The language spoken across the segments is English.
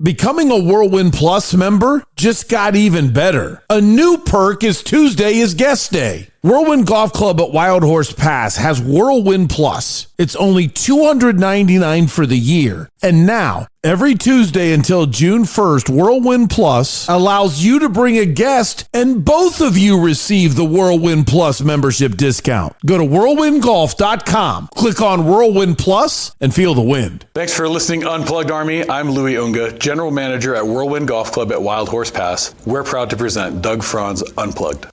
Becoming a Whirlwind Plus member just got even better. A new perk is Tuesday is guest day. Whirlwind Golf Club at Wild Horse Pass has Whirlwind Plus. It's only $299 for the year. And now, every Tuesday until June 1st, Whirlwind Plus allows you to bring a guest and both of you receive the Whirlwind Plus membership discount. Go to whirlwindgolf.com, click on Whirlwind Plus, and feel the wind. Thanks for listening, Unplugged Army. I'm Louis Unga, General Manager at Whirlwind Golf Club at Wild Horse Pass. We're proud to present Doug Franz Unplugged.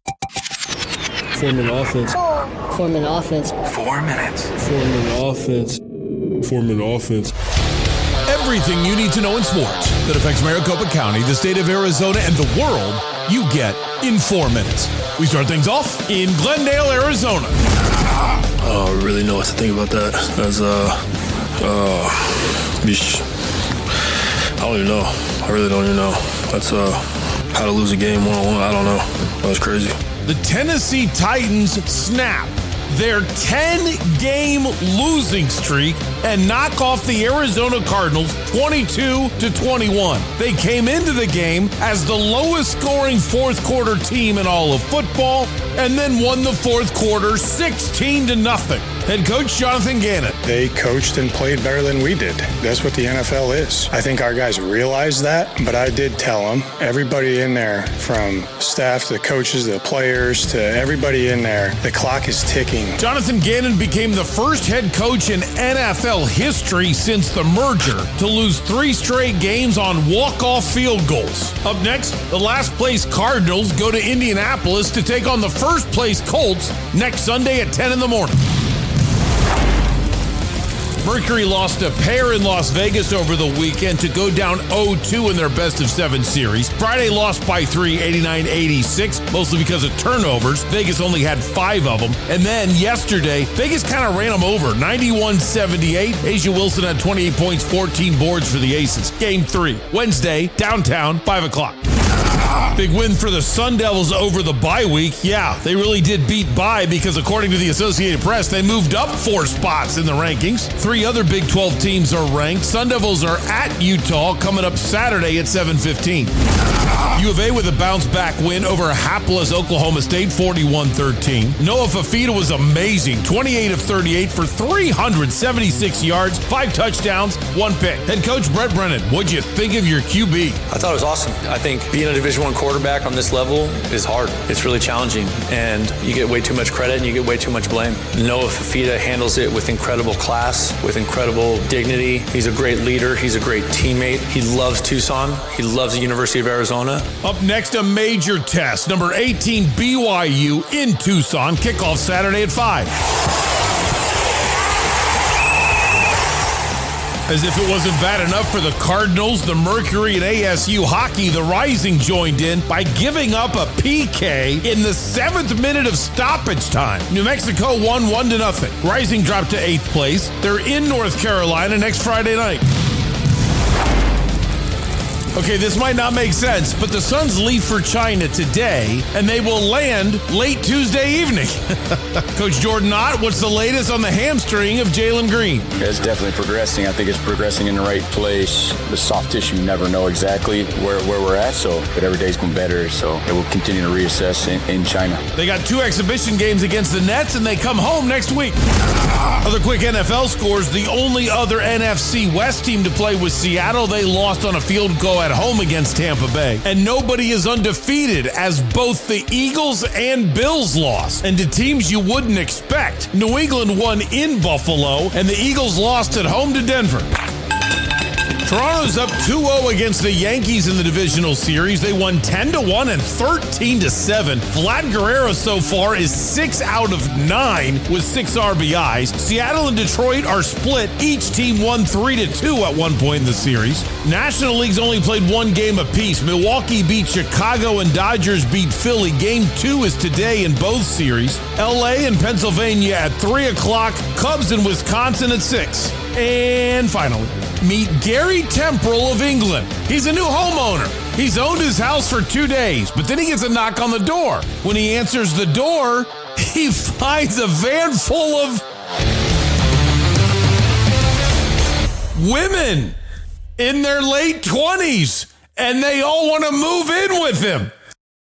Forming offense. Forming offense. 4 minutes. Forming offense. Forming offense. Everything you need to know in sports that affects Maricopa County, the state of Arizona, and the world, you get in 4 minutes. We start things off in Glendale, Arizona. I don't really know what to think about that. I don't even know. I really don't even know. That's how to lose a game one-on-one. I don't know. That was crazy. The Tennessee Titans snap their 10-game losing streak and knock off the Arizona Cardinals 22-21. They came into the game as the lowest scoring fourth quarter team in all of football and then won the fourth quarter 16-0. Head coach Jonathan Gannon. They coached and played better than we did. That's what the NFL is. I think our guys realize that, but I did tell them, everybody in there, from staff to the coaches to the players to everybody in there, the clock is ticking. Jonathan Gannon became the first head coach in NFL history since the merger to lose 3 straight games on walk-off field goals. Up next, the last place Cardinals go to Indianapolis to take on the first place Colts next Sunday at 10 in the morning. Mercury lost a pair in Las Vegas over the weekend to go down 0-2 in their best-of-7 series. Friday lost by 3, 89-86, mostly because of turnovers. Vegas only had 5 of them. And then yesterday, Vegas kind of ran them over, 91-78. Asia Wilson had 28 points, 14 boards for the Aces. Game 3, Wednesday, downtown, 5 o'clock. Big win for the Sun Devils over the bye week. Yeah, they really did beat bye because according to the Associated Press, they moved up 4 spots in the rankings. 3 other Big 12 teams are ranked. Sun Devils are at Utah coming up Saturday at 7:15. UofA with a bounce-back win over hapless Oklahoma State, 41-13. Noah Fafita was amazing, 28 of 38 for 376 yards, 5 touchdowns, 1 pick. Head coach Brett Brennan, what'd you think of your QB? I thought it was awesome. I think being a Division I quarterback on this level is hard. It's really challenging, and you get way too much credit and you get way too much blame. Noah Fafita handles it with incredible class, with incredible dignity. He's a great leader. He's a great teammate. He loves Tucson. He loves the University of Arizona. Up next, a major test. Number 18, BYU in Tucson. Kickoff Saturday at 5. As if it wasn't bad enough for the Cardinals, the Mercury, and ASU hockey, the Rising joined in by giving up a PK in the 7th minute of stoppage time. New Mexico won 1-0. Rising dropped to 8th place. They're in North Carolina next Friday night. Okay, this might not make sense, but the Suns leave for China today, and they will land late Tuesday evening. Coach Jordan Ott, what's the latest on the hamstring of Jalen Green? It's definitely progressing. I think it's progressing in the right place. The soft tissue, you never know exactly where we're at, but every day's going better, so it will continue to reassess in China. They got 2 exhibition games against the Nets, and they come home next week. Other quick NFL scores, the only other NFC West team to play was Seattle. They lost on a field goal at home against Tampa Bay. And nobody is undefeated as both the Eagles and Bills lost. And to teams you wouldn't expect. New England won in Buffalo, and the Eagles lost at home to Denver. Toronto's up 2-0 against the Yankees in the divisional series. They won 10-1 and 13-7. Vlad Guerrero so far is 6 out of 9 with 6 RBIs. Seattle and Detroit are split. Each team won 3-2 at one point in the series. National League's only played 1 game apiece. Milwaukee beat Chicago and Dodgers beat Philly. Game 2 is today in both series. LA and Pennsylvania at 3 o'clock. Cubs and Wisconsin at 6. And finally, meet Gary Temporal of England. He's a new homeowner. He's owned his house for 2 days, but then he gets a knock on the door. When he answers the door, he finds a van full of women. in their late 20s, and they all want to move in with him.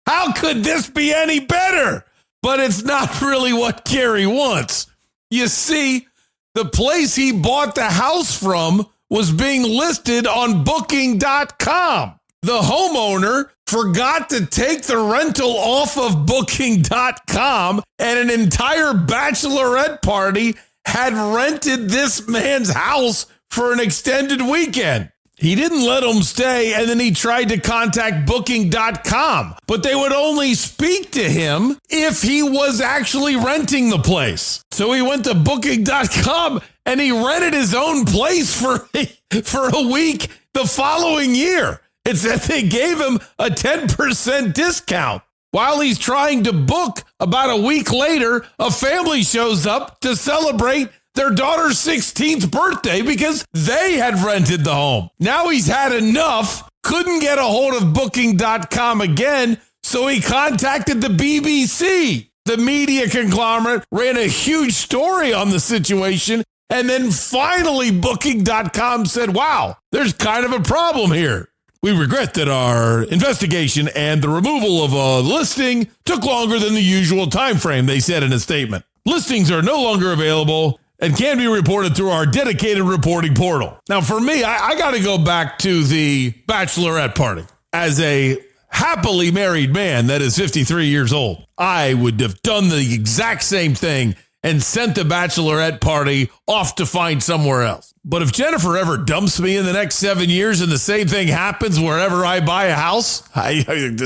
How could this be any better? But it's not really what Gary wants. You see, the place he bought the house from was being listed on Booking.com. The homeowner forgot to take the rental off of Booking.com, and an entire bachelorette party had rented this man's house for an extended weekend. He didn't let him stay, and then he tried to contact Booking.com, but they would only speak to him if he was actually renting the place. So he went to Booking.com, and he rented his own place for a week the following year. It said they gave him a 10% discount. While he's trying to book, about a week later, a family shows up to celebrate their daughter's 16th birthday because they had rented the home. Now he's had enough, couldn't get a hold of Booking.com again, so he contacted the BBC. The media conglomerate ran a huge story on the situation, and then finally Booking.com said, wow, there's kind of a problem here. We regret that our investigation and the removal of a listing took longer than the usual time frame, they said in a statement. Listings are no longer available and can be reported through our dedicated reporting portal. Now, for me, I got to go back to the bachelorette party. As a happily married man that is 53 years old, I would have done the exact same thing and sent the bachelorette party off to find somewhere else. But if Jennifer ever dumps me in the next 7 years and the same thing happens wherever I buy a house, I don't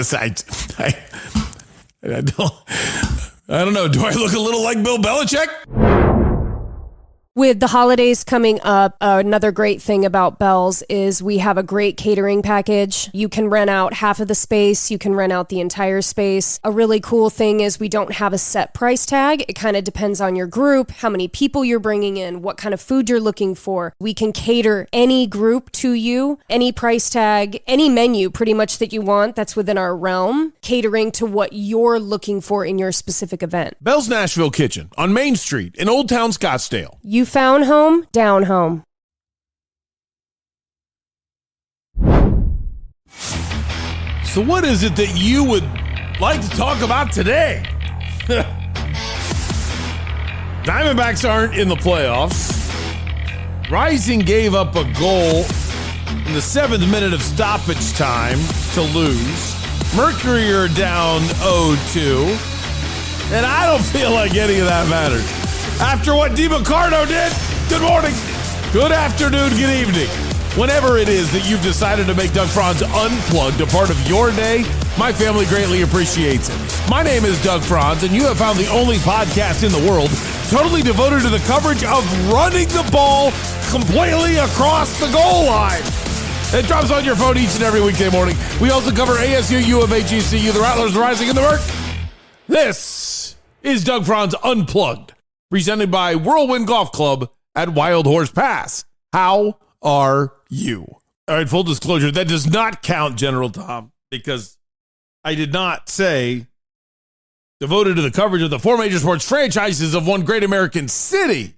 know. Do I look a little like Bill Belichick? With the holidays coming up, another great thing about Bell's is we have a great catering package. You can rent out half of the space. You can rent out the entire space. A really cool thing is we don't have a set price tag. It kind of depends on your group, how many people you're bringing in, what kind of food you're looking for. We can cater any group to you, any price tag, any menu pretty much that you want that's within our realm, catering to what you're looking for in your specific event. Bell's Nashville Kitchen on Main Street in Old Town Scottsdale. You found home, down home. So what is it that you would like to talk about today? Diamondbacks aren't in the playoffs. Rising gave up a goal in the 7th minute of stoppage time to lose. Mercury are down 0-2. And I don't feel like any of that matters. After what DiMaccardo did, good morning, good afternoon, good evening. Whenever it is that you've decided to make Doug Franz Unplugged a part of your day, my family greatly appreciates it. My name is Doug Franz, and you have found the only podcast in the world totally devoted to the coverage of running the ball completely across the goal line. It drops on your phone each and every weekday morning. We also cover ASU, UofA, GCU, the Rattlers, the Rising, and the Merc. This is Doug Franz Unplugged, presented by Whirlwind Golf Club at Wild Horse Pass. How are you? All right, full disclosure, that does not count, General Tom, because I did not say devoted to the coverage of the 4 major sports franchises of one great American city.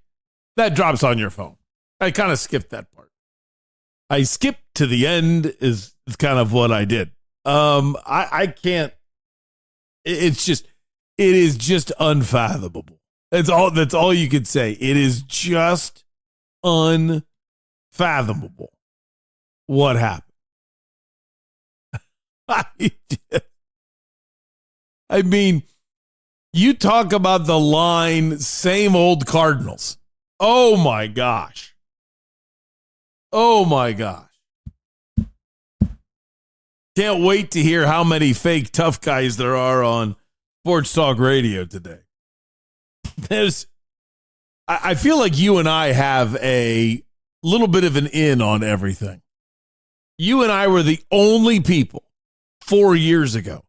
That drops on your phone. I kind of skipped that part. I skipped to the end is kind of what I did. I can't, it is just unfathomable. That's all you could say. It is just unfathomable what happened. I mean, you talk about the line, same old Cardinals. Oh my gosh. Oh my gosh. Can't wait to hear how many fake tough guys there are on Sports Talk Radio today. I feel like you and I have a little bit of an in on everything. You and I were the only people 4 years ago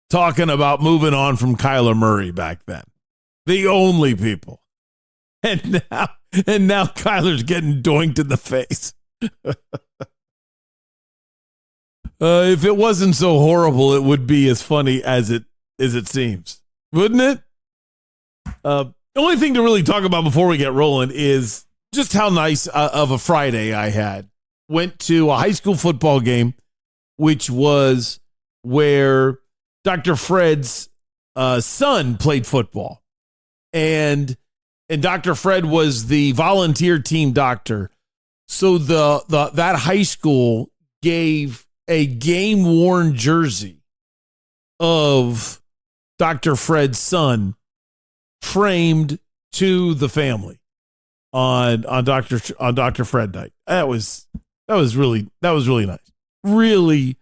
talking about moving on from Kyler Murray back then. The only people. And now Kyler's getting doinked in the face. If it wasn't so horrible, it would be as funny as it seems, wouldn't it? The only thing to really talk about before we get rolling is just how nice of a Friday I had went to a high school football game, which was where Dr. Fred's son played football. And Dr. Fred was the volunteer team doctor. So that high school gave a game-worn jersey of Dr. Fred's son framed to the family on Dr. Fred night. That was really nice. Really,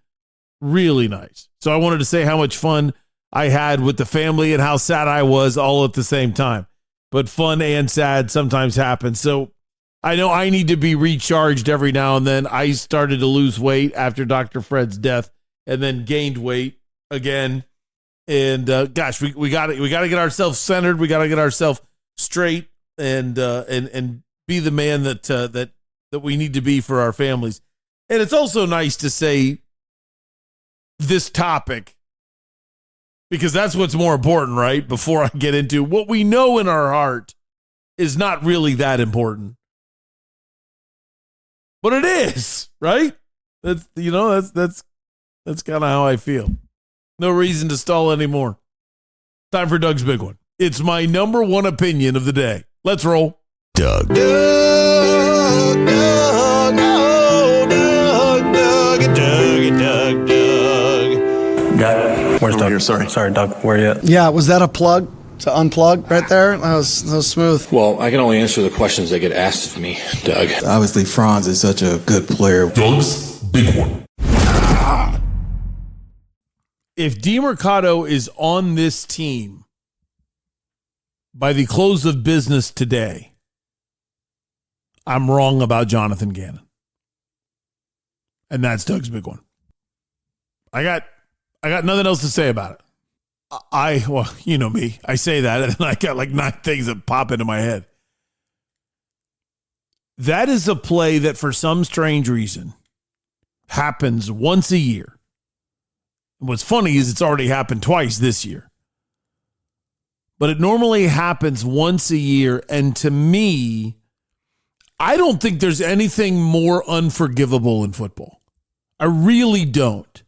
really nice. So I wanted to say how much fun I had with the family and how sad I was all at the same time. But fun and sad sometimes happen. So I know I need to be recharged every now and then. I started to lose weight after Dr. Fred's death and then gained weight again. And gosh, we got to get ourselves centered. We got to get ourselves straight and be the man that we need to be for our families. And it's also nice to say this topic, because that's what's more important, right? Before I get into what we know in our heart is not really that important. But it is, right? That's kind of how I feel. No reason to stall anymore. Time for Doug's big one. It's my number one opinion of the day. Let's roll. Doug. Where's Doug? Here, sorry, Doug. Where are you at? Yeah, was that a plug to unplug right there? That was smooth. Well, I can only answer the questions that get asked of me, Doug. Obviously, Franz is such a good player. Doug's big one. If DeMercado is on this team by the close of business today, I'm wrong about Jonathan Gannon. And that's Doug's big one. I got nothing else to say about it. Well, you know me. I say that, and I got like 9 things that pop into my head. That is a play that, for some strange reason, happens once a year. What's funny is it's already happened twice this year. But it normally happens once a year, and to me, I don't think there's anything more unforgivable in football. I really don't.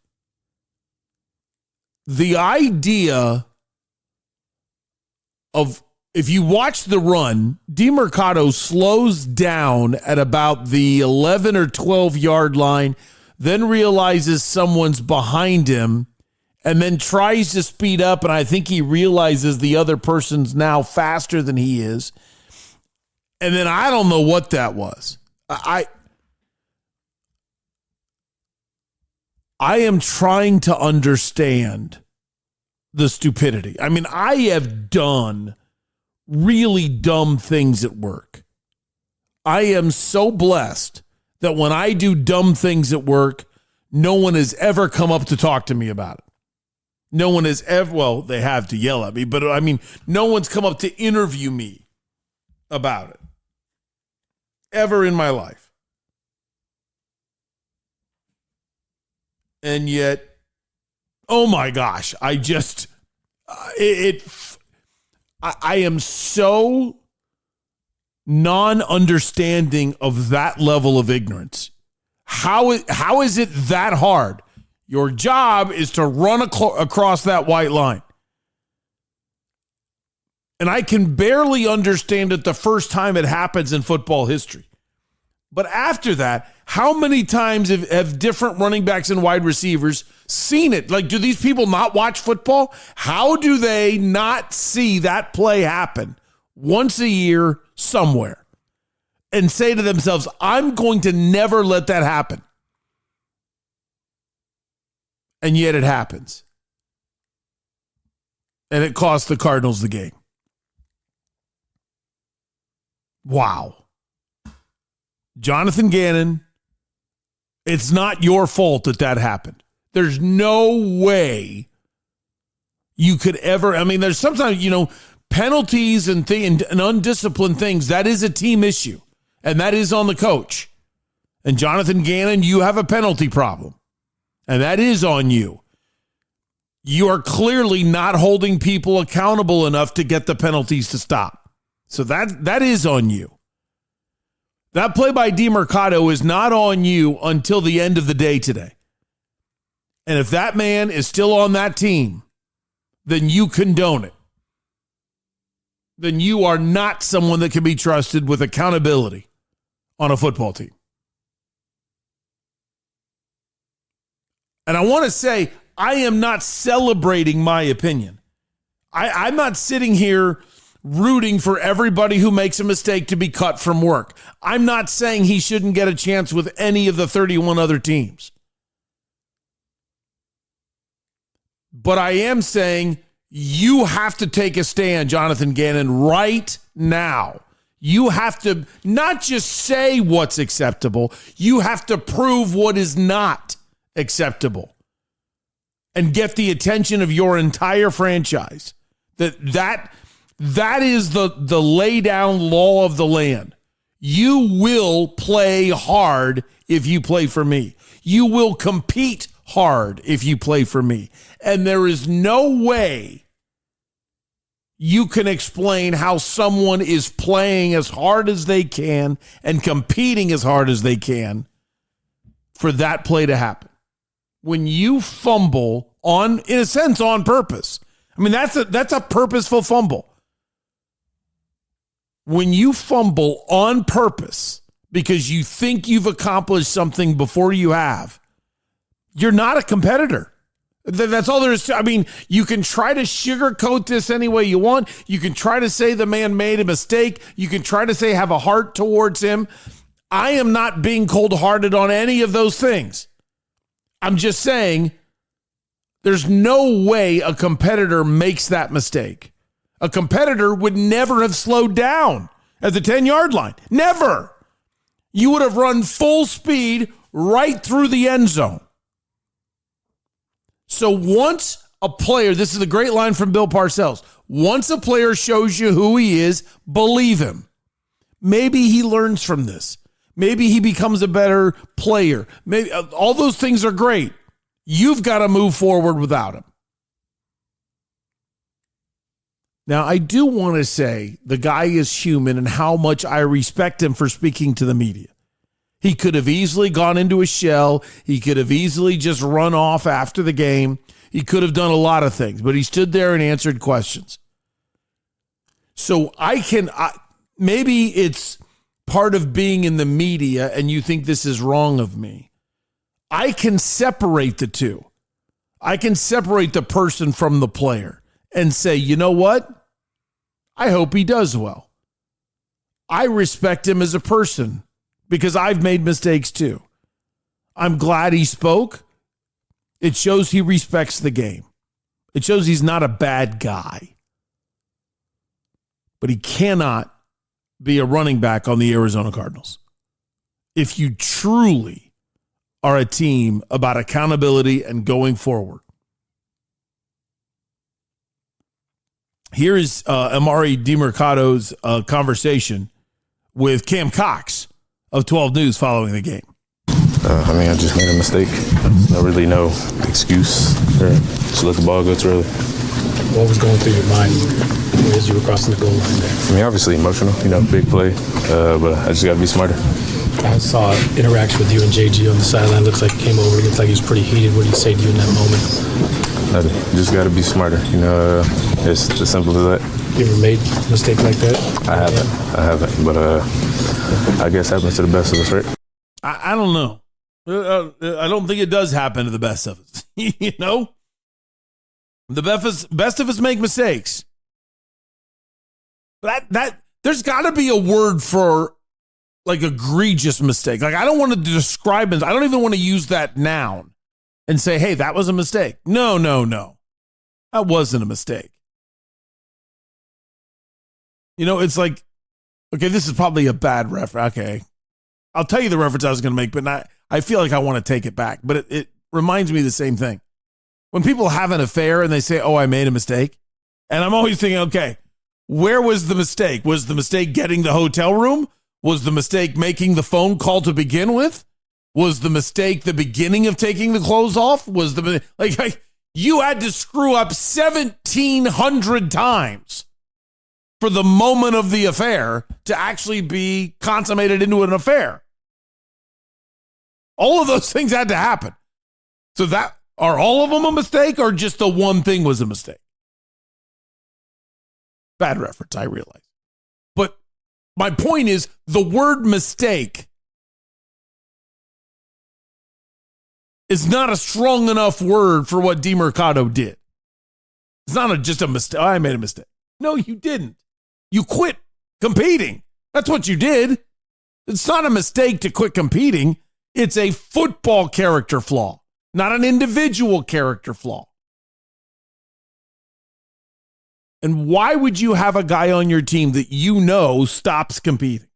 The idea of, if you watch the run, DeMercado slows down at about the 11 or 12 yard line, then realizes someone's behind him, and then tries to speed up, and I think he realizes the other person's now faster than he is. And then I don't know what that was. I am trying to understand the stupidity. I mean, I have done really dumb things at work. I am so blessed that when I do dumb things at work, no one has ever come up to talk to me about it. No one has ever, well, they have to yell at me, but I mean, no one's come up to interview me about it ever in my life. And yet, oh my gosh, I am so non-understanding of that level of ignorance. How is it that hard? Your job is to run across that white line. And I can barely understand it the first time it happens in football history. But after that, how many times have different running backs and wide receivers seen it? Like, do these people not watch football? How do they not see that play happen once a year somewhere and say to themselves, I'm going to never let that happen? And yet it happens. And it cost the Cardinals the game. Wow. Jonathan Gannon, it's not your fault that happened. There's no way you could ever, I mean, there's sometimes, penalties and undisciplined things, that is a team issue. And that is on the coach. And Jonathan Gannon, you have a penalty problem. And that is on you. You are clearly not holding people accountable enough to get the penalties to stop. So that is on you. That play by DeMercado is not on you until the end of the day today. And if that man is still on that team, then you condone it. Then you are not someone that can be trusted with accountability on a football team. And I want to say, I am not celebrating my opinion. I'm not sitting here rooting for everybody who makes a mistake to be cut from work. I'm not saying he shouldn't get a chance with any of the 31 other teams. But I am saying you have to take a stand, Jonathan Gannon, right now. You have to not just say what's acceptable, you have to prove what is not acceptable and get the attention of your entire franchise. That is the lay down law of the land. You will play hard if you play for me. You will compete hard if you play for me. And there is no way you can explain how someone is playing as hard as they can and competing as hard as they can for that play to happen. When you fumble in a sense, on purpose. I mean, that's a purposeful fumble. When you fumble on purpose because you think you've accomplished something before you have, you're not a competitor. That's all there is to. I mean, you can try to sugarcoat this any way you want. You can try to say the man made a mistake. You can try to say have a heart towards him. I am not being cold-hearted on any of those things. I'm just saying there's no way a competitor makes that mistake. A competitor would never have slowed down at the 10-yard line. Never. You would have run full speed right through the end zone. So once a player, this is a great line from Bill Parcells, once a player shows you who he is, believe him. Maybe he learns from this. Maybe he becomes a better player. Maybe all those things are great. You've got to move forward without him. Now, I do want to say the guy is human and how much I respect him for speaking to the media. He could have easily gone into a shell. He could have easily just run off after the game. He could have done a lot of things, but he stood there and answered questions. So maybe it's part of being in the media and you think this is wrong of me. I can separate the two. I can separate the person from the player and say, you know what? I hope he does well. I respect him as a person because I've made mistakes too. I'm glad he spoke. It shows he respects the game. It shows he's not a bad guy. But he cannot be a running back on the Arizona Cardinals. If you truly are a team about accountability and going forward. Here is Amari DeMercado's conversation with Cam Cox of 12 News following the game. I just made a mistake. Not really no excuse. Just let the ball go too early. What was going through your mind as you were crossing the goal line there? Obviously emotional, big play, but I just got to be smarter. I saw interaction with you and JG on the sideline. Looks like he came over. Looked like he was pretty heated. What did he say to you in that moment? Nothing. Just got to be smarter. It's as simple as that. You ever made a mistake like that? I haven't. But I guess it happens to the best of us, right? I don't know. I don't think it does happen to the best of us. The best of us make mistakes. That there's got to be a word for like egregious mistake. Like I don't want to describe it. I don't even want to use that noun and say, hey, that was a mistake. No. That wasn't a mistake. It's like, okay, this is probably a bad reference. Okay. I'll tell you the reference I was going to make, but I feel like I want to take it back. But it reminds me of the same thing. When people have an affair and they say, oh, I made a mistake. And I'm always thinking, okay, where was the mistake? Was the mistake getting the hotel room? Was the mistake making the phone call to begin with? Was the mistake the beginning of taking the clothes off? Was the like you had to screw up 1,700 times for the moment of the affair to actually be consummated into an affair. All of those things had to happen. So that, are all of them a mistake, or just the one thing was a mistake? Bad reference, I realize. But my point is, the word mistake is not a strong enough word for what DeMercado did. It's not just a mistake. I made a mistake. No, you didn't. You quit competing. That's what you did. It's not a mistake to quit competing. It's a football character flaw, not an individual character flaw. And why would you have a guy on your team that you know stops competing?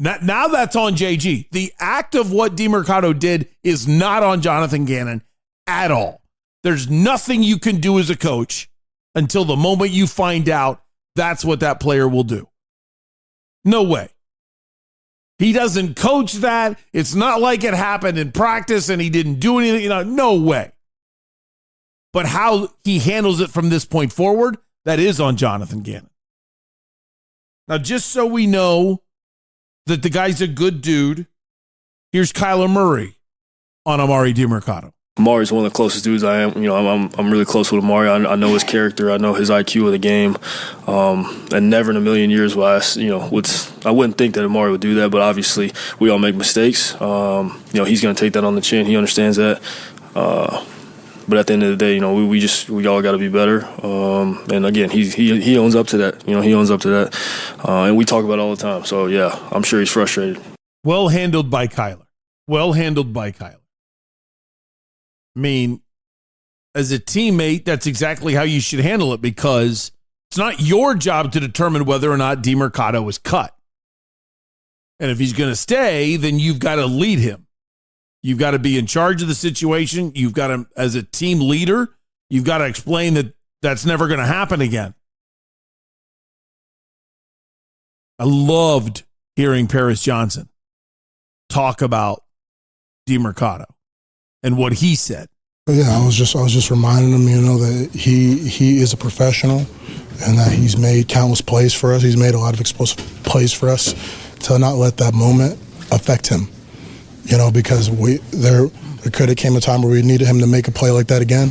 Now that's on JG. The act of what DeMercado did is not on Jonathan Gannon at all. There's nothing you can do as a coach until the moment you find out that's what that player will do. No way. He doesn't coach that. It's not like it happened in practice and he didn't do anything. No way. But how he handles it from this point forward, that is on Jonathan Gannon. Now, just so we know that the guy's a good dude, here's Kyler Murray on Amari DeMercado. Amari's one of the closest dudes I am. I'm really close with Amari. I know his character. I know his IQ of the game. And never in a million years would I wouldn't think that Amari would do that. But obviously, we all make mistakes. He's going to take that on the chin. He understands that. But at the end of the day, we all got to be better. And again, he owns up to that. He owns up to that. And we talk about it all the time. So yeah, I'm sure he's frustrated. Well handled by Kyler. Well handled by Kyler. I mean, as a teammate, that's exactly how you should handle it, because it's not your job to determine whether or not DeMercado is cut. And if he's going to stay, then you've got to lead him. You've got to be in charge of the situation. You've got to, as a team leader, you've got to explain that that's never going to happen again. I loved hearing Paris Johnson talk about DeMercado and what he said. Yeah, I was just reminding him, that he is a professional and that he's made countless plays for us. He's made a lot of explosive plays for us. To not let that moment affect him, because there could have came a time where we needed him to make a play like that again,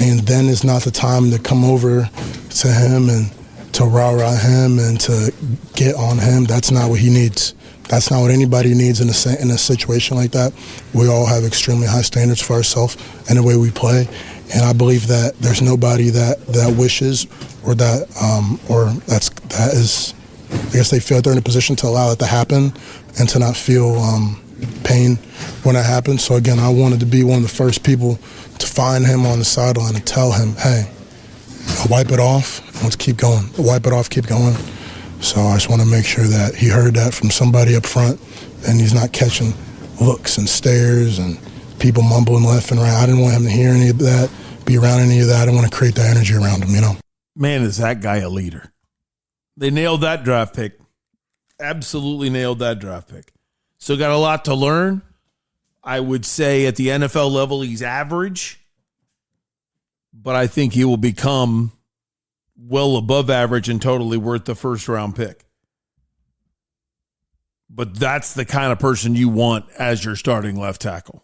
and then it's not the time to come over to him and to rah-rah him and to get on him. That's not what he needs. That's not what anybody needs in a situation like that. We all have extremely high standards for ourselves and the way we play, and I believe that there's nobody that wishes or that is. I guess they feel like they're in a position to allow it to happen and to not feel pain when it happens. So again, I wanted to be one of the first people to find him on the sideline and tell him, hey, wipe it off. Let's keep going. Wipe it off, keep going. So I just want to make sure that he heard that from somebody up front and he's not catching looks and stares and people mumbling left and right. I didn't want him to hear any of that, be around any of that. I didn't want to create that energy around him, Man, is that guy a leader. They nailed that draft pick. Absolutely nailed that draft pick. Still got a lot to learn. I would say at the NFL level, he's average, but I think he will become well above average and totally worth the first-round pick. But that's the kind of person you want as your starting left tackle.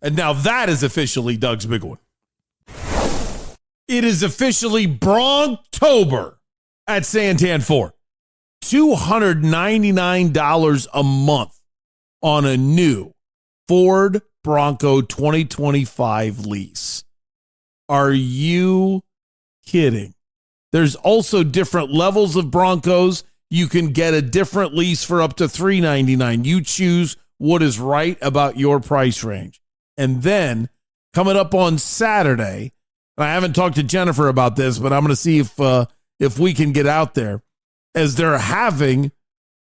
And now that is officially Doug's big one. It is officially Bronctober at Santan Ford. $299 a month on a new Ford Bronco 2025 lease. Are you kidding? There's also different levels of Broncos. You can get a different lease for up to $399. You choose what is right about your price range. And then coming up on Saturday, and I haven't talked to Jennifer about this, but I'm going to see if we can get out there, as they're having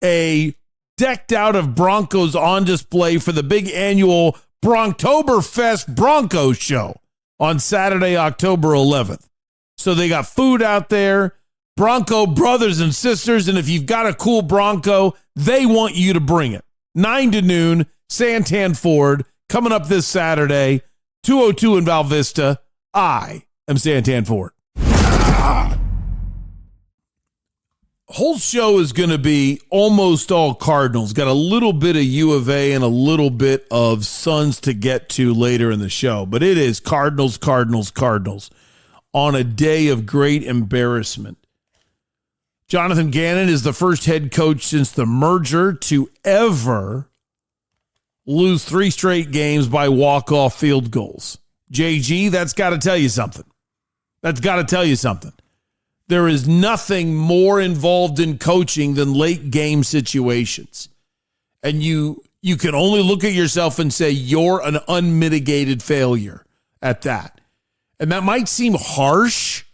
a decked out of Broncos on display for the big annual Bronktoberfest Broncos show on Saturday, October 11th. So they got food out there, Bronco brothers and sisters, and if you've got a cool Bronco, they want you to bring it. 9 to noon, Santan Ford, coming up this Saturday, 202 in Val Vista. I am Santan Ford. Whole show is going to be almost all Cardinals. Got a little bit of U of A and a little bit of Suns to get to later in the show. But it is Cardinals, Cardinals, Cardinals on a day of great embarrassment. Jonathan Gannon is the first head coach since the merger to ever lose 3 straight games by walk-off field goals. JG, that's got to tell you something. That's got to tell you something. There is nothing more involved in coaching than late game situations. And you can only look at yourself and say you're an unmitigated failure at that. And that might seem harsh.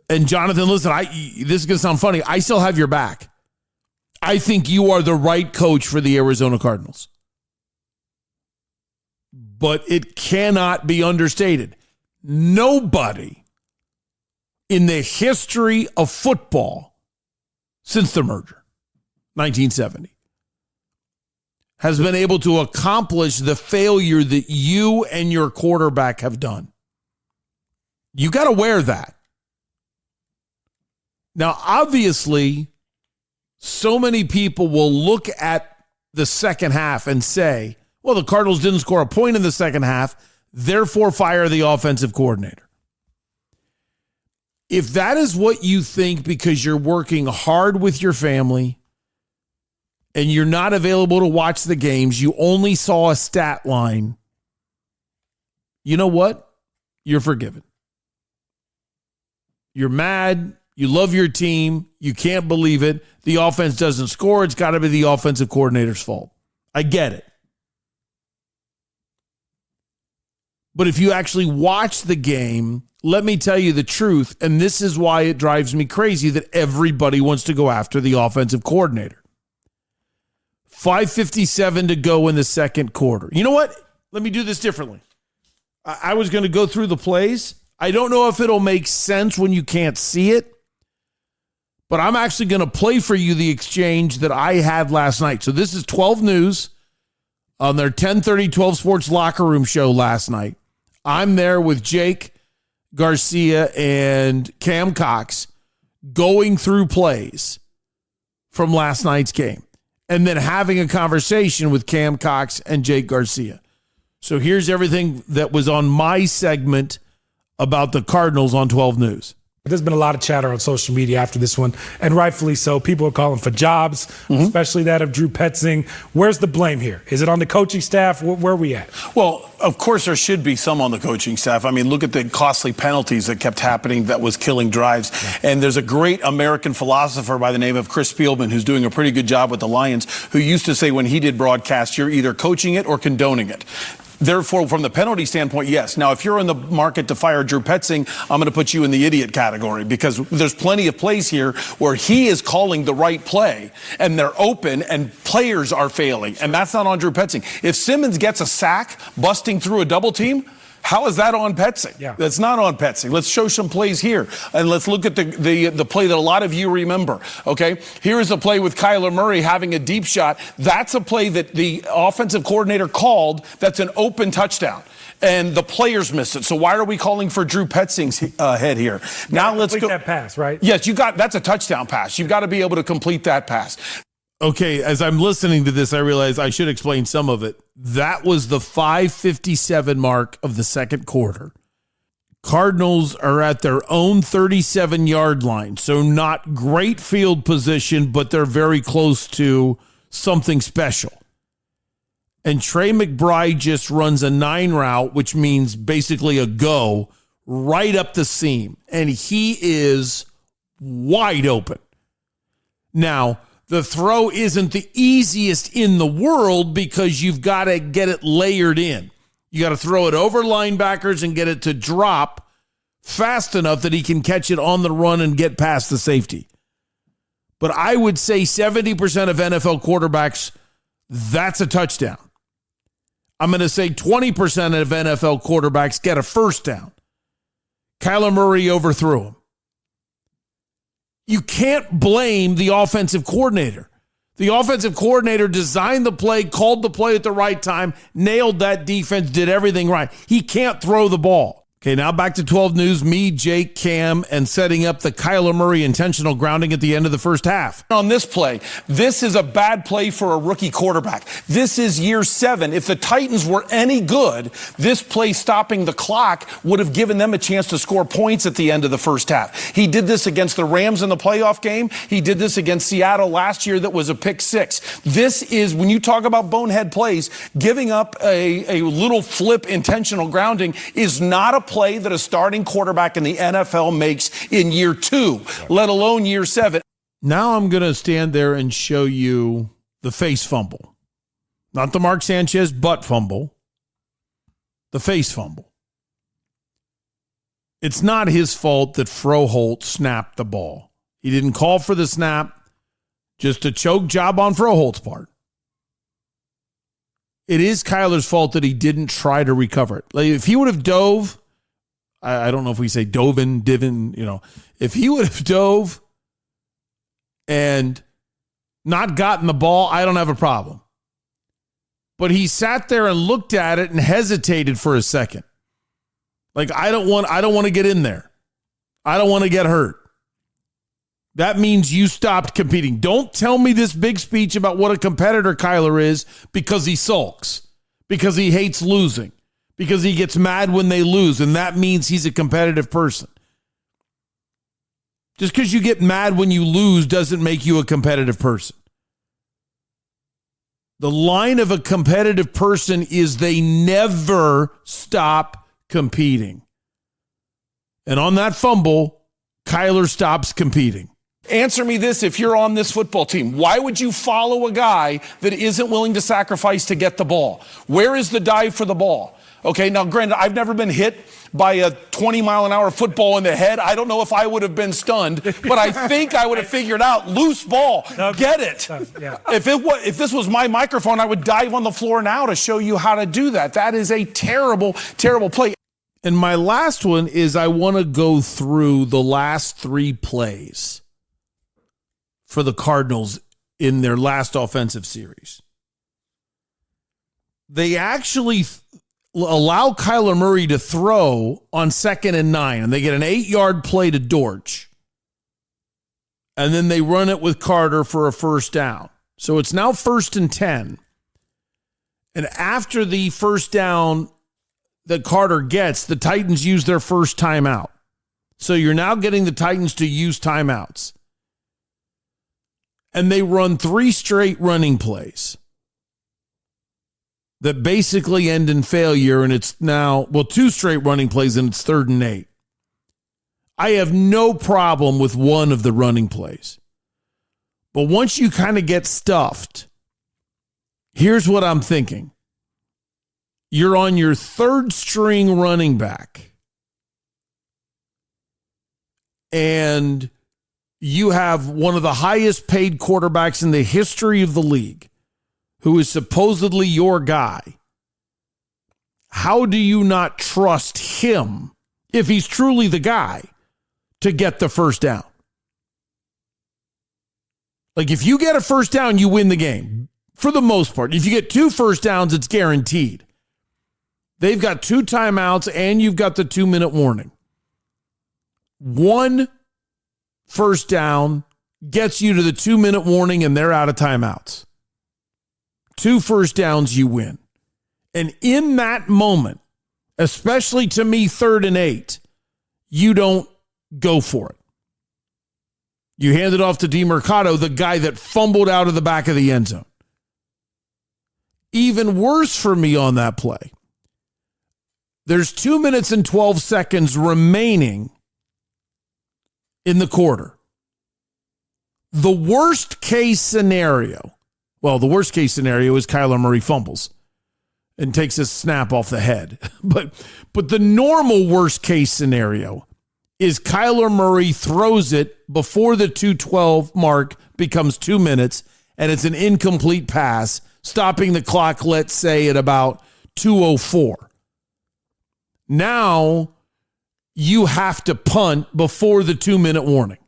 And Jonathan, listen, this is going to sound funny. I still have your back. I think you are the right coach for the Arizona Cardinals. But it cannot be understated. Nobody in the history of football since the merger, 1970, has been able to accomplish the failure that you and your quarterback have done. You got to wear that. Now, obviously, so many people will look at the second half and say, well, the Cardinals didn't score a point in the second half, therefore fire the offensive coordinator. If that is what you think because you're working hard with your family and you're not available to watch the games, you only saw a stat line, you know what? You're forgiven. You're mad. You love your team. You can't believe it. The offense doesn't score. It's got to be the offensive coordinator's fault. I get it. But if you actually watch the game, let me tell you the truth, and this is why it drives me crazy that everybody wants to go after the offensive coordinator. 5:57 to go in the second quarter. You know what? Let me do this differently. I was going to go through the plays. I don't know if it'll make sense when you can't see it, but I'm actually going to play for you the exchange that I had last night. So this is 12 News on their 10:30 12 Sports Locker Room show last night. I'm there with Jake Garcia and Cam Cox going through plays from last night's game and then having a conversation with Cam Cox and Jake Garcia. So here's everything that was on my segment about the Cardinals on 12 News. There's been a lot of chatter on social media after this one, and rightfully so. People are calling for jobs, especially that of Drew Petzing. Where's the blame here? Is it on the coaching staff? Where are we at? Well, of course, there should be some on the coaching staff. I mean, look at the costly penalties that kept happening that was killing drives. Yeah. And there's a great American philosopher by the name of Chris Spielman who's doing a pretty good job with the Lions, who used to say when he did broadcast, you're either coaching it or condoning it. Therefore, from the penalty standpoint, yes. Now, if you're in the market to fire Drew Petzing, I'm going to put you in the idiot category because there's plenty of plays here where he is calling the right play and they're open and players are failing. And that's not on Drew Petzing. If Simmons gets a sack busting through a double team, how is that on Petzing? Yeah. That's not on Petzing. Let's show some plays here. And let's look at the play that a lot of you remember. Okay? Here is a play with Kyler Murray having a deep shot. That's a play that the offensive coordinator called that's an open touchdown. And the players missed it. So why are we calling for Drew Petzing's head here? Now let's go. That pass, right? Yes, that's a touchdown pass. You've got to be able to complete that pass. Okay, as I'm listening to this, I realize I should explain some of it. That was the 5:57 mark of the second quarter. Cardinals are at their own 37-yard line, so not great field position, but they're very close to something special. And Trey McBride just runs a 9 route, which means basically a go, right up the seam. And he is wide open. Now, the throw isn't the easiest in the world because you've got to get it layered in. You got to throw it over linebackers and get it to drop fast enough that he can catch it on the run and get past the safety. But I would say 70% of NFL quarterbacks, that's a touchdown. I'm going to say 20% of NFL quarterbacks get a first down. Kyler Murray overthrew him. You can't blame the offensive coordinator. The offensive coordinator designed the play, called the play at the right time, nailed that defense, did everything right. He can't throw the ball. Okay, now back to 12 News. Me, Jake, Cam, and setting up the Kyler Murray intentional grounding at the end of the first half. On this play, this is a bad play for a rookie quarterback. This is year 7. If the Titans were any good, this play stopping the clock would have given them a chance to score points at the end of the first half. He did this against the Rams in the playoff game. He did this against Seattle last year that was a pick 6. This is, when you talk about bonehead plays, giving up a little flip intentional grounding is not a play that a starting quarterback in the NFL makes in year 2, let alone year 7. Now I'm going to stand there and show you the face fumble. Not the Mark Sanchez butt fumble. The face fumble. It's not his fault that Froholt snapped the ball. He didn't call for the snap. Just a choke job on Froholt's part. It is Kyler's fault that he didn't try to recover it. Like if he would have dove, I don't know if we say divin, if he would have dove and not gotten the ball, I don't have a problem. But he sat there and looked at it and hesitated for a second. Like, I don't want to get in there. I don't want to get hurt. That means you stopped competing. Don't tell me this big speech about what a competitor Kyler is because he sulks, because he hates losing, because he gets mad when they lose, and that means he's a competitive person. Just because you get mad when you lose doesn't make you a competitive person. The line of a competitive person is they never stop competing. And on that fumble, Kyler stops competing. Answer me this, if you're on this football team, why would you follow a guy that isn't willing to sacrifice to get the ball? Where is the dive for the ball? Okay, now granted, I've never been hit by a 20-mile-an-hour football in the head. I don't know if I would have been stunned, but I think I would have figured out, loose ball, get it. Yeah. If this was my microphone, I would dive on the floor now to show you how to do that. That is a terrible, terrible play. And my last one is I want to go through the last 3 plays for the Cardinals in their last offensive series. They actually allow Kyler Murray to throw on 2nd and 9, and they get an 8-yard play to Dortch. And then they run it with Carter for a first down. So it's now 1st and 10. And after the first down that Carter gets, the Titans use their first timeout. So you're now getting the Titans to use timeouts. And they run 3 straight running plays that basically end in failure, and it's now, 2 straight running plays, and it's 3rd and 8. I have no problem with one of the running plays. But once you kind of get stuffed, here's what I'm thinking. You're on your 3rd string running back, and you have one of the highest paid quarterbacks in the history of the league, who is supposedly your guy. How do you not trust him, if he's truly the guy, to get the first down? Like, if you get a first down, you win the game, for the most part. If you get 2 first downs, it's guaranteed. They've got 2 timeouts, and you've got the 2-minute warning. 1 first down gets you to the 2-minute warning, and they're out of timeouts. 2 first downs, you win. And in that moment, especially to me, 3rd and 8, you don't go for it. You hand it off to DeMercado, the guy that fumbled out of the back of the end zone. Even worse for me on that play, there's 2 minutes and 12 seconds remaining in the quarter. The worst case scenario is Kyler Murray fumbles and takes a snap off the head. But the normal worst case scenario is Kyler Murray throws it before the 2:12 mark becomes 2 minutes, and it's an incomplete pass, stopping the clock, let's say, at about 2:04. Now you have to punt before the 2-minute warning.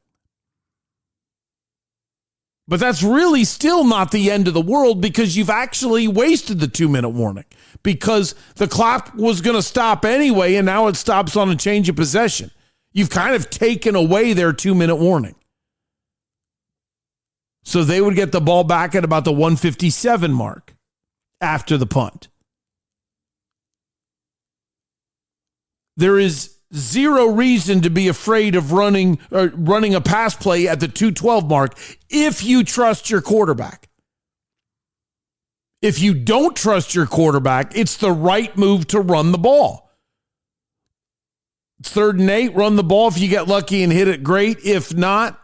But that's really still not the end of the world because you've actually wasted the 2-minute warning because the clock was going to stop anyway, and now it stops on a change of possession. You've kind of taken away their 2-minute warning. So they would get the ball back at about the 1:57 mark after the punt. There is zero reason to be afraid of running a pass play at the 2:12 mark if you trust your quarterback. If you don't trust your quarterback, it's the right move to run the ball. 3rd and 8, run the ball. If you get lucky and hit it, great. If not,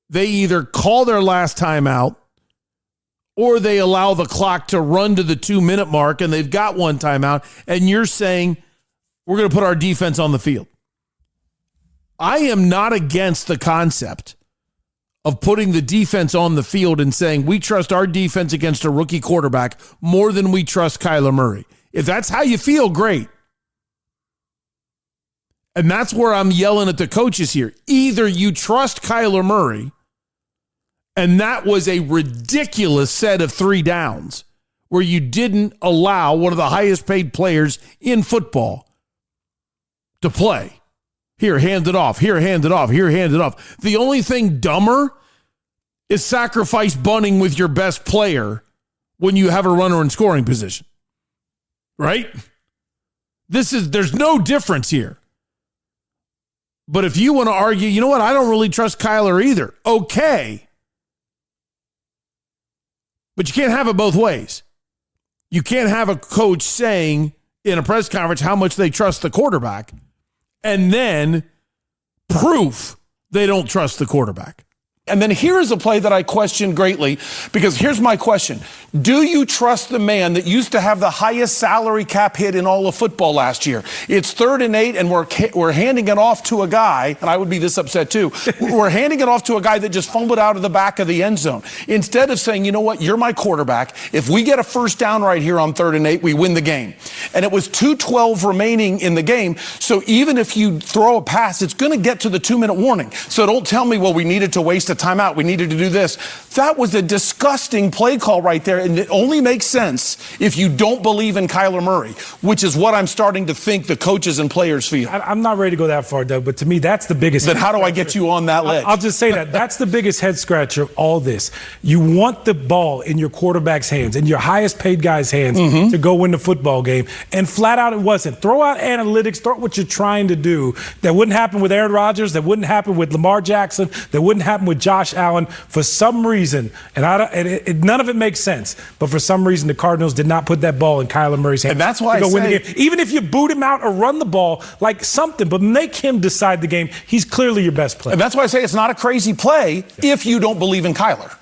they either call their last timeout or they allow the clock to run to the 2-minute mark and they've got one timeout, and you're saying, we're going to put our defense on the field. I am not against the concept of putting the defense on the field and saying we trust our defense against a rookie quarterback more than we trust Kyler Murray. If that's how you feel, great. And that's where I'm yelling at the coaches here. Either you trust Kyler Murray, and that was a ridiculous set of 3 downs where you didn't allow one of the highest paid players in football to play. Here, hand it off. Here, hand it off. Here, hand it off. The only thing dumber is sacrifice bunting with your best player when you have a runner in scoring position. Right? There's no difference here. But if you want to argue, you know what, I don't really trust Kyler either. Okay. But you can't have it both ways. You can't have a coach saying in a press conference how much they trust the quarterback and then proof they don't trust the quarterback. And then here is a play that I question greatly, because here's my question. Do you trust the man that used to have the highest salary cap hit in all of football last year? It's 3rd and 8, and we're handing it off to a guy, and I would be this upset too. We're handing it off to a guy that just fumbled out of the back of the end zone. Instead of saying, you know what, you're my quarterback. If we get a first down right here on 3rd and 8, we win the game. And it was 2:12 remaining in the game, so even if you throw a pass, it's going to get to the 2-minute warning. So don't tell me, well, we needed to waste a timeout. We needed to do this. That was a disgusting play call right there, and it only makes sense if you don't believe in Kyler Murray, which is what I'm starting to think the coaches and players feel. I'm not ready to go that far, Doug, but to me, that's the biggest. Then how do I get you on that ledge? I'll just say that. That's the biggest head scratcher of all this. You want the ball in your quarterback's hands, in your highest paid guy's hands to go win the football game, and flat out it wasn't. Throw out analytics, throw out what you're trying to do. That wouldn't happen with Aaron Rodgers, that wouldn't happen with Lamar Jackson, that wouldn't happen with Josh Allen. For some reason, and none of it makes sense, but for some reason the Cardinals did not put that ball in Kyler Murray's hands. And that's why to go win the game. Even if you boot him out or run the ball, like something, but make him decide the game. He's clearly your best player. And that's why I say it's not a crazy play if you don't believe in Kyler.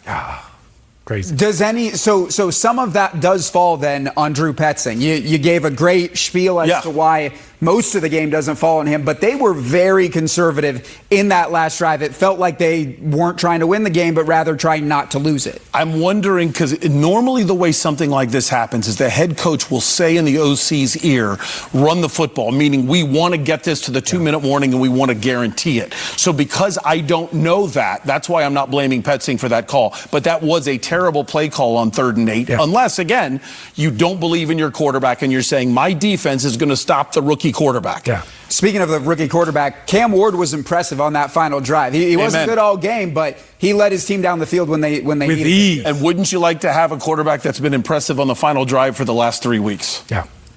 Crazy. So some of that does fall then on Drew Petzing. You gave a great spiel as to why most of the game doesn't fall on him, but they were very conservative in that last drive. It felt like they weren't trying to win the game, but rather trying not to lose it. I'm wondering, because normally the way something like this happens is the head coach will say in the OC's ear, run the football, meaning we want to get this to the 2-minute warning and we want to guarantee it. So because I don't know that, that's why I'm not blaming Petzing for that call. But that was a terrible play call on 3rd and 8, unless, again, you don't believe in your quarterback and you're saying my defense is going to stop the rookie quarterback. Speaking of the rookie quarterback, Cam Ward was impressive on that final drive. He wasn't good all game, but he led his team down the field when they needed ease. And wouldn't you like to have a quarterback that's been impressive on the final drive for the last 3 weeks?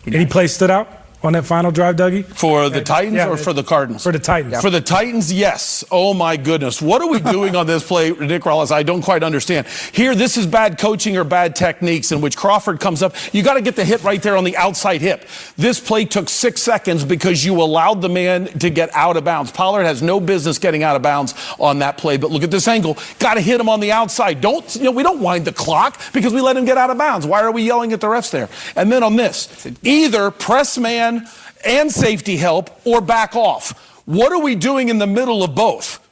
Any play stood out on that final drive, Dougie? For the Titans or for the Cardinals? For the Titans. For the Titans, yes. Oh, my goodness. What are we doing on this play, Nick Rallis? I don't quite understand. Here, this is bad coaching or bad techniques in which Crawford comes up. You got to get the hit right there on the outside hip. This play took 6 seconds because you allowed the man to get out of bounds. Pollard has no business getting out of bounds on that play, but look at this angle. Got to hit him on the outside. We don't wind the clock because we let him get out of bounds. Why are we yelling at the refs there? And then on this, either press man and safety help or back off. What are we doing in the middle of both?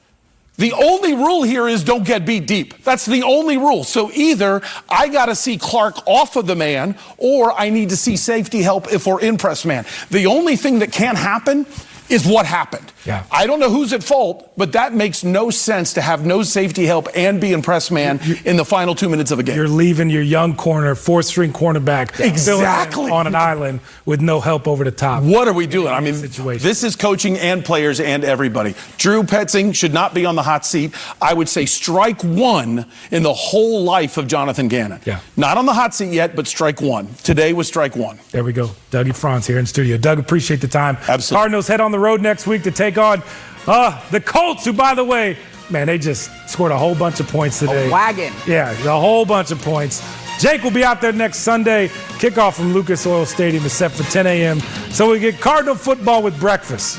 The only rule here is don't get beat deep. That's the only rule. So either I got to see Clark off of the man or I need to see safety help if we're in press man. The only thing that can't happen is what happened. Yeah. I don't know who's at fault, but that makes no sense to have no safety help and be in press man in the final 2 minutes of a game. You're leaving your young corner, fourth-string cornerback, exactly on an island with no help over the top. What are we doing? I mean, this is coaching and players and everybody. Drew Petzing should not be on the hot seat. I would say strike one in the whole life of Jonathan Gannon. Yeah. Not on the hot seat yet, but strike one. Today was strike one. There we go. Dougie Franz here in studio. Doug, appreciate the time. Absolutely. Cardinals head on the road next week to take on the Colts, who, by the way, man, they just scored a whole bunch of points today. A wagon. Yeah, a whole bunch of points. Jake will be out there next Sunday. Kickoff from Lucas Oil Stadium is set for 10 a.m. So we get Cardinal football with breakfast.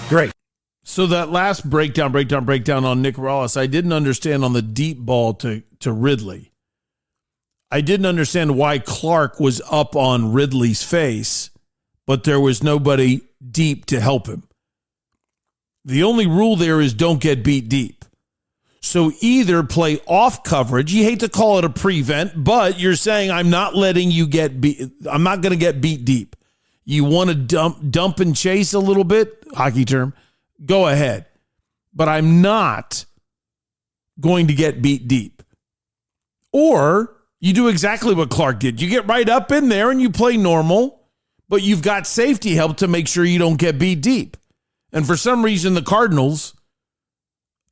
Great. So that last breakdown on Nick Rallis, I didn't understand on the deep ball to Ridley. I didn't understand why Clark was up on Ridley's face, but there was nobody deep to help him. The only rule there is don't get beat deep. So either play off coverage. You hate to call it a prevent, but you're saying I'm not letting you get beat. I'm not going to get beat deep. You want to dump and chase a little bit, hockey term, go ahead. But I'm not going to get beat deep. Or you do exactly what Clark did. You get right up in there and you play normal, but you've got safety help to make sure you don't get beat deep. And for some reason, the Cardinals,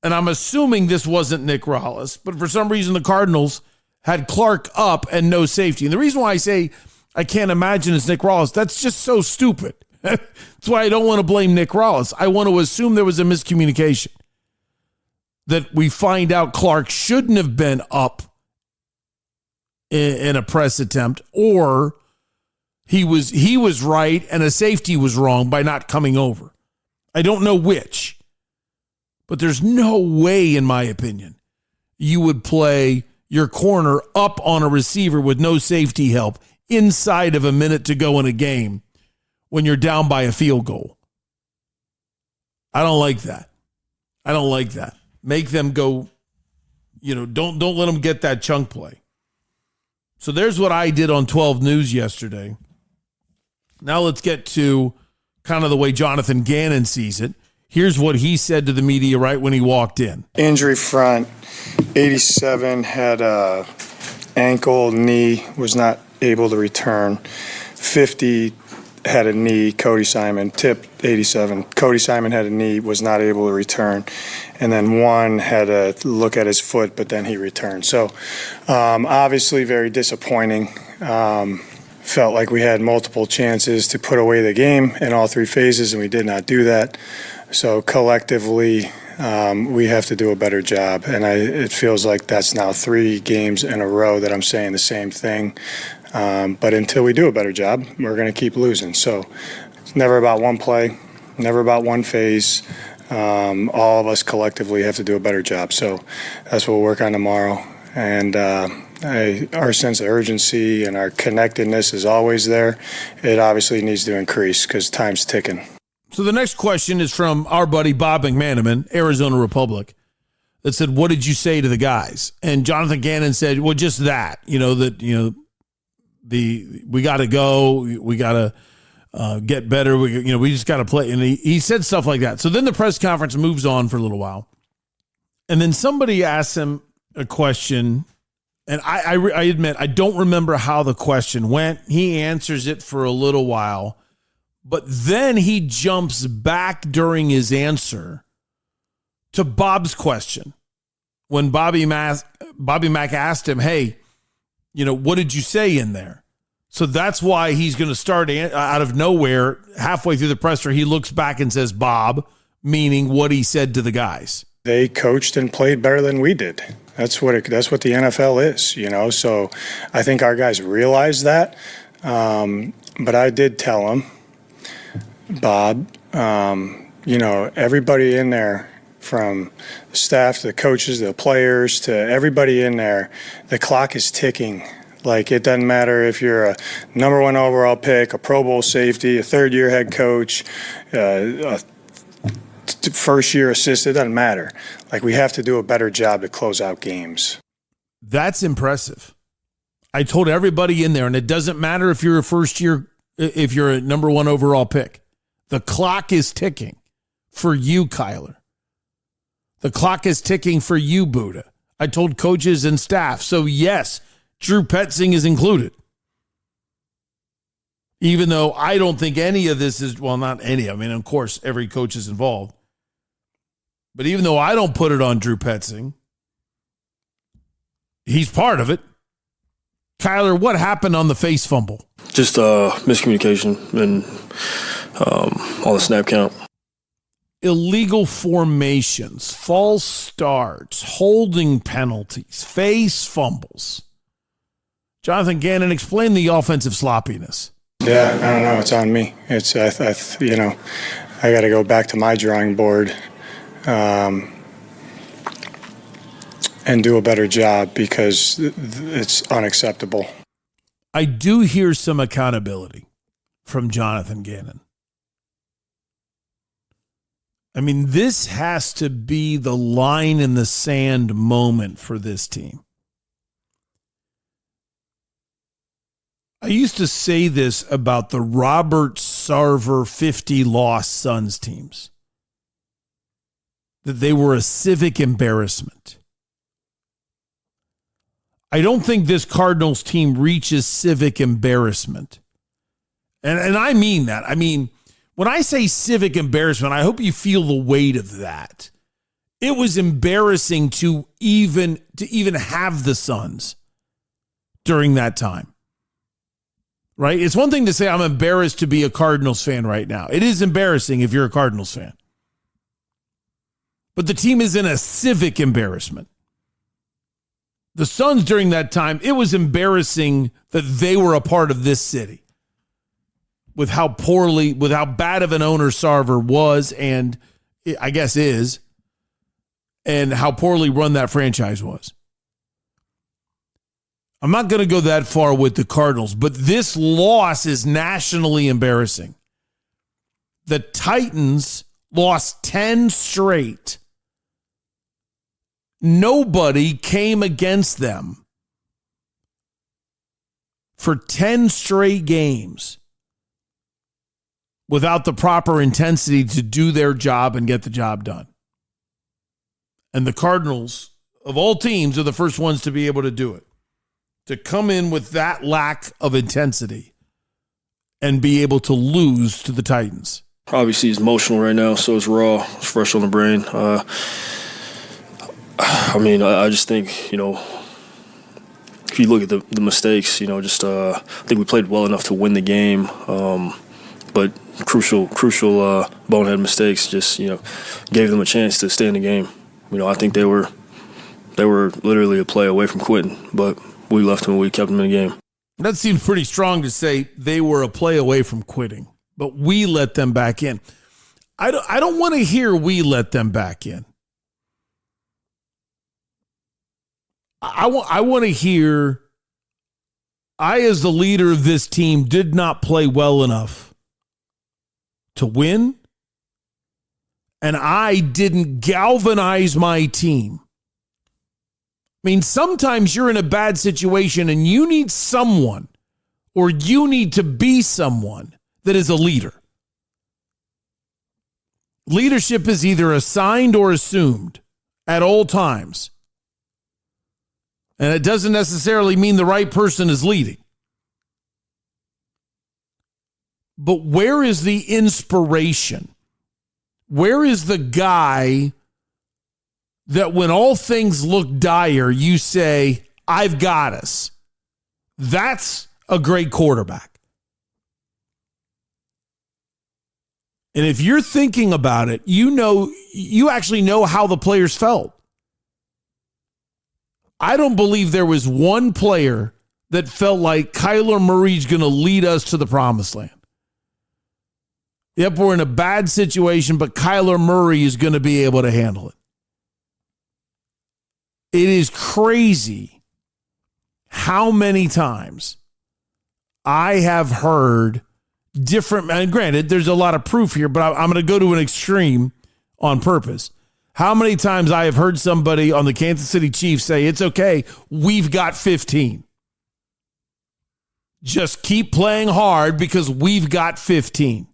and I'm assuming this wasn't Nick Rallis, but for some reason, the Cardinals had Clark up and no safety. And the reason why I say I can't imagine it's Nick Rallis, that's just so stupid. That's why I don't want to blame Nick Rallis. I want to assume there was a miscommunication. That we find out Clark shouldn't have been up in a press attempt, or he was right and a safety was wrong by not coming over. I don't know which, but there's no way, in my opinion, you would play your corner up on a receiver with no safety help inside of a minute to go in a game when you're down by a field goal. I don't like that. I don't like that. Make them go, don't let them get that chunk play. So there's what I did on 12 News yesterday. Now let's get to kind of the way Jonathan Gannon sees it. Here's what he said to the media right when he walked in. Injury front, 87 had a ankle, knee, was not able to return. 50 had a knee, Cody Simon, tip 87. Cody Simon had a knee, was not able to return. And then one had a look at his foot, but then he returned. So obviously very disappointing. Felt like we had multiple chances to put away the game in all three phases, and we did not do that. So collectively, we have to do a better job. And it feels like that's now 3 games in a row that I'm saying the same thing. But until we do a better job, we're going to keep losing. So it's never about one play, never about one phase. All of us collectively have to do a better job. So that's what we'll work on tomorrow. And our sense of urgency and our connectedness is always there. It obviously needs to increase because time's ticking. So the next question is from our buddy Bob McManaman, Arizona Republic, that said, what did you say to the guys? And Jonathan Gannon said, well, just that, we got to go, we got to get better, we just got to play. And he said stuff like that. So then the press conference moves on for a little while. And then somebody asks him a question, and I admit, I don't remember how the question went. He answers it for a little while, but then he jumps back during his answer to Bob's question. When Bobby Mack asked him, hey, what did you say in there? So that's why he's going to start out of nowhere, halfway through the presser, he looks back and says, Bob, meaning what he said to the guys. They coached and played better than we did. That's what the NFL is, So I think our guys realize that. But I did tell them, Bob, everybody in there, from the staff to the coaches to the players to everybody in there, the clock is ticking. Like, it doesn't matter if you're a number 1 overall pick, a Pro Bowl safety, a third-year head coach, a first-year assistant, it doesn't matter. Like, we have to do a better job to close out games. That's impressive. I told everybody in there, and it doesn't matter if you're a number 1 overall pick. The clock is ticking for you, Kyler. The clock is ticking for you, Buddha. I told coaches and staff. So, yes, Drew Petzing is included. Even though I don't think any of this is, well, not any. I mean, of course, every coach is involved. But even though I don't put it on Drew Petzing, he's part of it. Kyler, what happened on the face fumble? Just miscommunication and on the snap count. Illegal formations, false starts, holding penalties, face fumbles. Jonathan Gannon, explain the offensive sloppiness. Yeah, I don't know. It's on me. It's I got to go back to my drawing board and do a better job because it's unacceptable. I do hear some accountability from Jonathan Gannon. I mean, this has to be the line in the sand moment for this team. I used to say this about the Robert Sarver 50 loss Suns teams, that they were a civic embarrassment. I don't think this Cardinals team reaches civic embarrassment. And I mean that. I mean, when I say civic embarrassment, I hope you feel the weight of that. It was embarrassing to even have the Suns during that time. Right? It's one thing to say I'm embarrassed to be a Cardinals fan right now. It is embarrassing if you're a Cardinals fan. But the team is in a civic embarrassment. The Suns during that time, it was embarrassing that they were a part of this city. With how bad of an owner Sarver was and I guess is, and how poorly run that franchise was. I'm not going to go that far with the Cardinals, but this loss is nationally embarrassing. The Titans lost 10 straight. Nobody came against them for 10 straight games without the proper intensity to do their job and get the job done. And the Cardinals, of all teams, are the first ones to be able to do it. To come in with that lack of intensity and be able to lose to the Titans. Obviously, it's emotional right now, so it's raw. It's fresh on the brain. I just think, if you look at the mistakes, I think we played well enough to win the game. But crucial bonehead mistakes just, gave them a chance to stay in the game. I think they were literally a play away from quitting, but we left them and we kept them in the game. That seems pretty strong to say they were a play away from quitting, but we let them back in. I don't want to hear we let them back in. I want to hear I, as the leader of this team, did not play well enough to win, and I didn't galvanize my team. I mean, sometimes you're in a bad situation and you need someone, or you need to be someone that is a leader. Leadership is either assigned or assumed at all times. And it doesn't necessarily mean the right person is leading. But where is the inspiration? Where is the guy that when all things look dire, you say, I've got us? That's a great quarterback. And if you're thinking about it, you actually know how the players felt. I don't believe there was one player that felt like Kyler Murray's going to lead us to the promised land. Yep, we're in a bad situation, but Kyler Murray is going to be able to handle it. It is crazy how many times I have heard different, and granted, there's a lot of proof here, but I'm going to go to an extreme on purpose. How many times I have heard somebody on the Kansas City Chiefs say, it's okay, we've got 15. Just keep playing hard because we've got 15.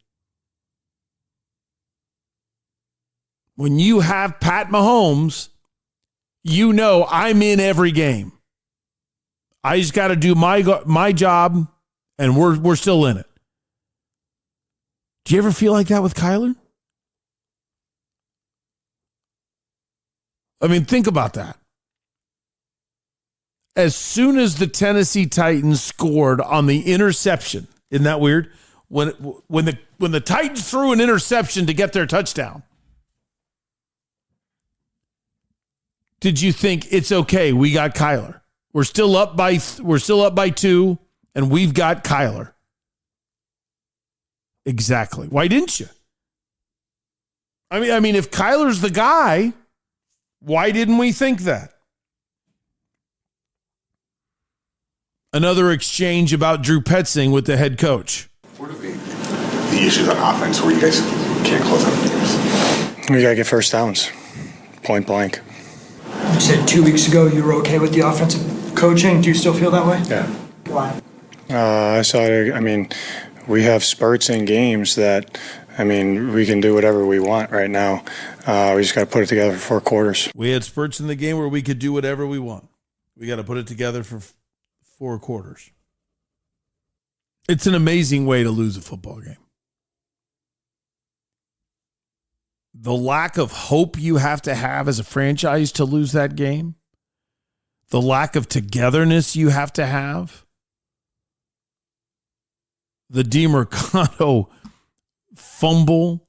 When you have Pat Mahomes, you know I'm in every game. I just got to do my job, and we're still in it. Do you ever feel like that with Kyler? I mean, think about that. As soon as the Tennessee Titans scored on the interception, isn't that weird? When the Titans threw an interception to get their touchdown, did you think it's okay? We got Kyler. We're still up by 2, and we've got Kyler. Exactly. Why didn't you? I mean, if Kyler's the guy, why didn't we think that? Another exchange about Drew Petzing with the head coach. What are the issues on offense where you guys can't close out games? We got to get first downs, point blank. You said 2 weeks ago you were okay with the offensive coaching. Do you still feel that way? Yeah. Why? I saw it. I mean, we have spurts in games that, I mean, we can do whatever we want right now. We just got to put it together for 4 quarters. We had spurts in the game where we could do whatever we want. We got to put it together for 4 quarters. It's an amazing way to lose a football game. The lack of hope you have to have as a franchise to lose that game, the lack of togetherness you have to have, the DiMercado fumble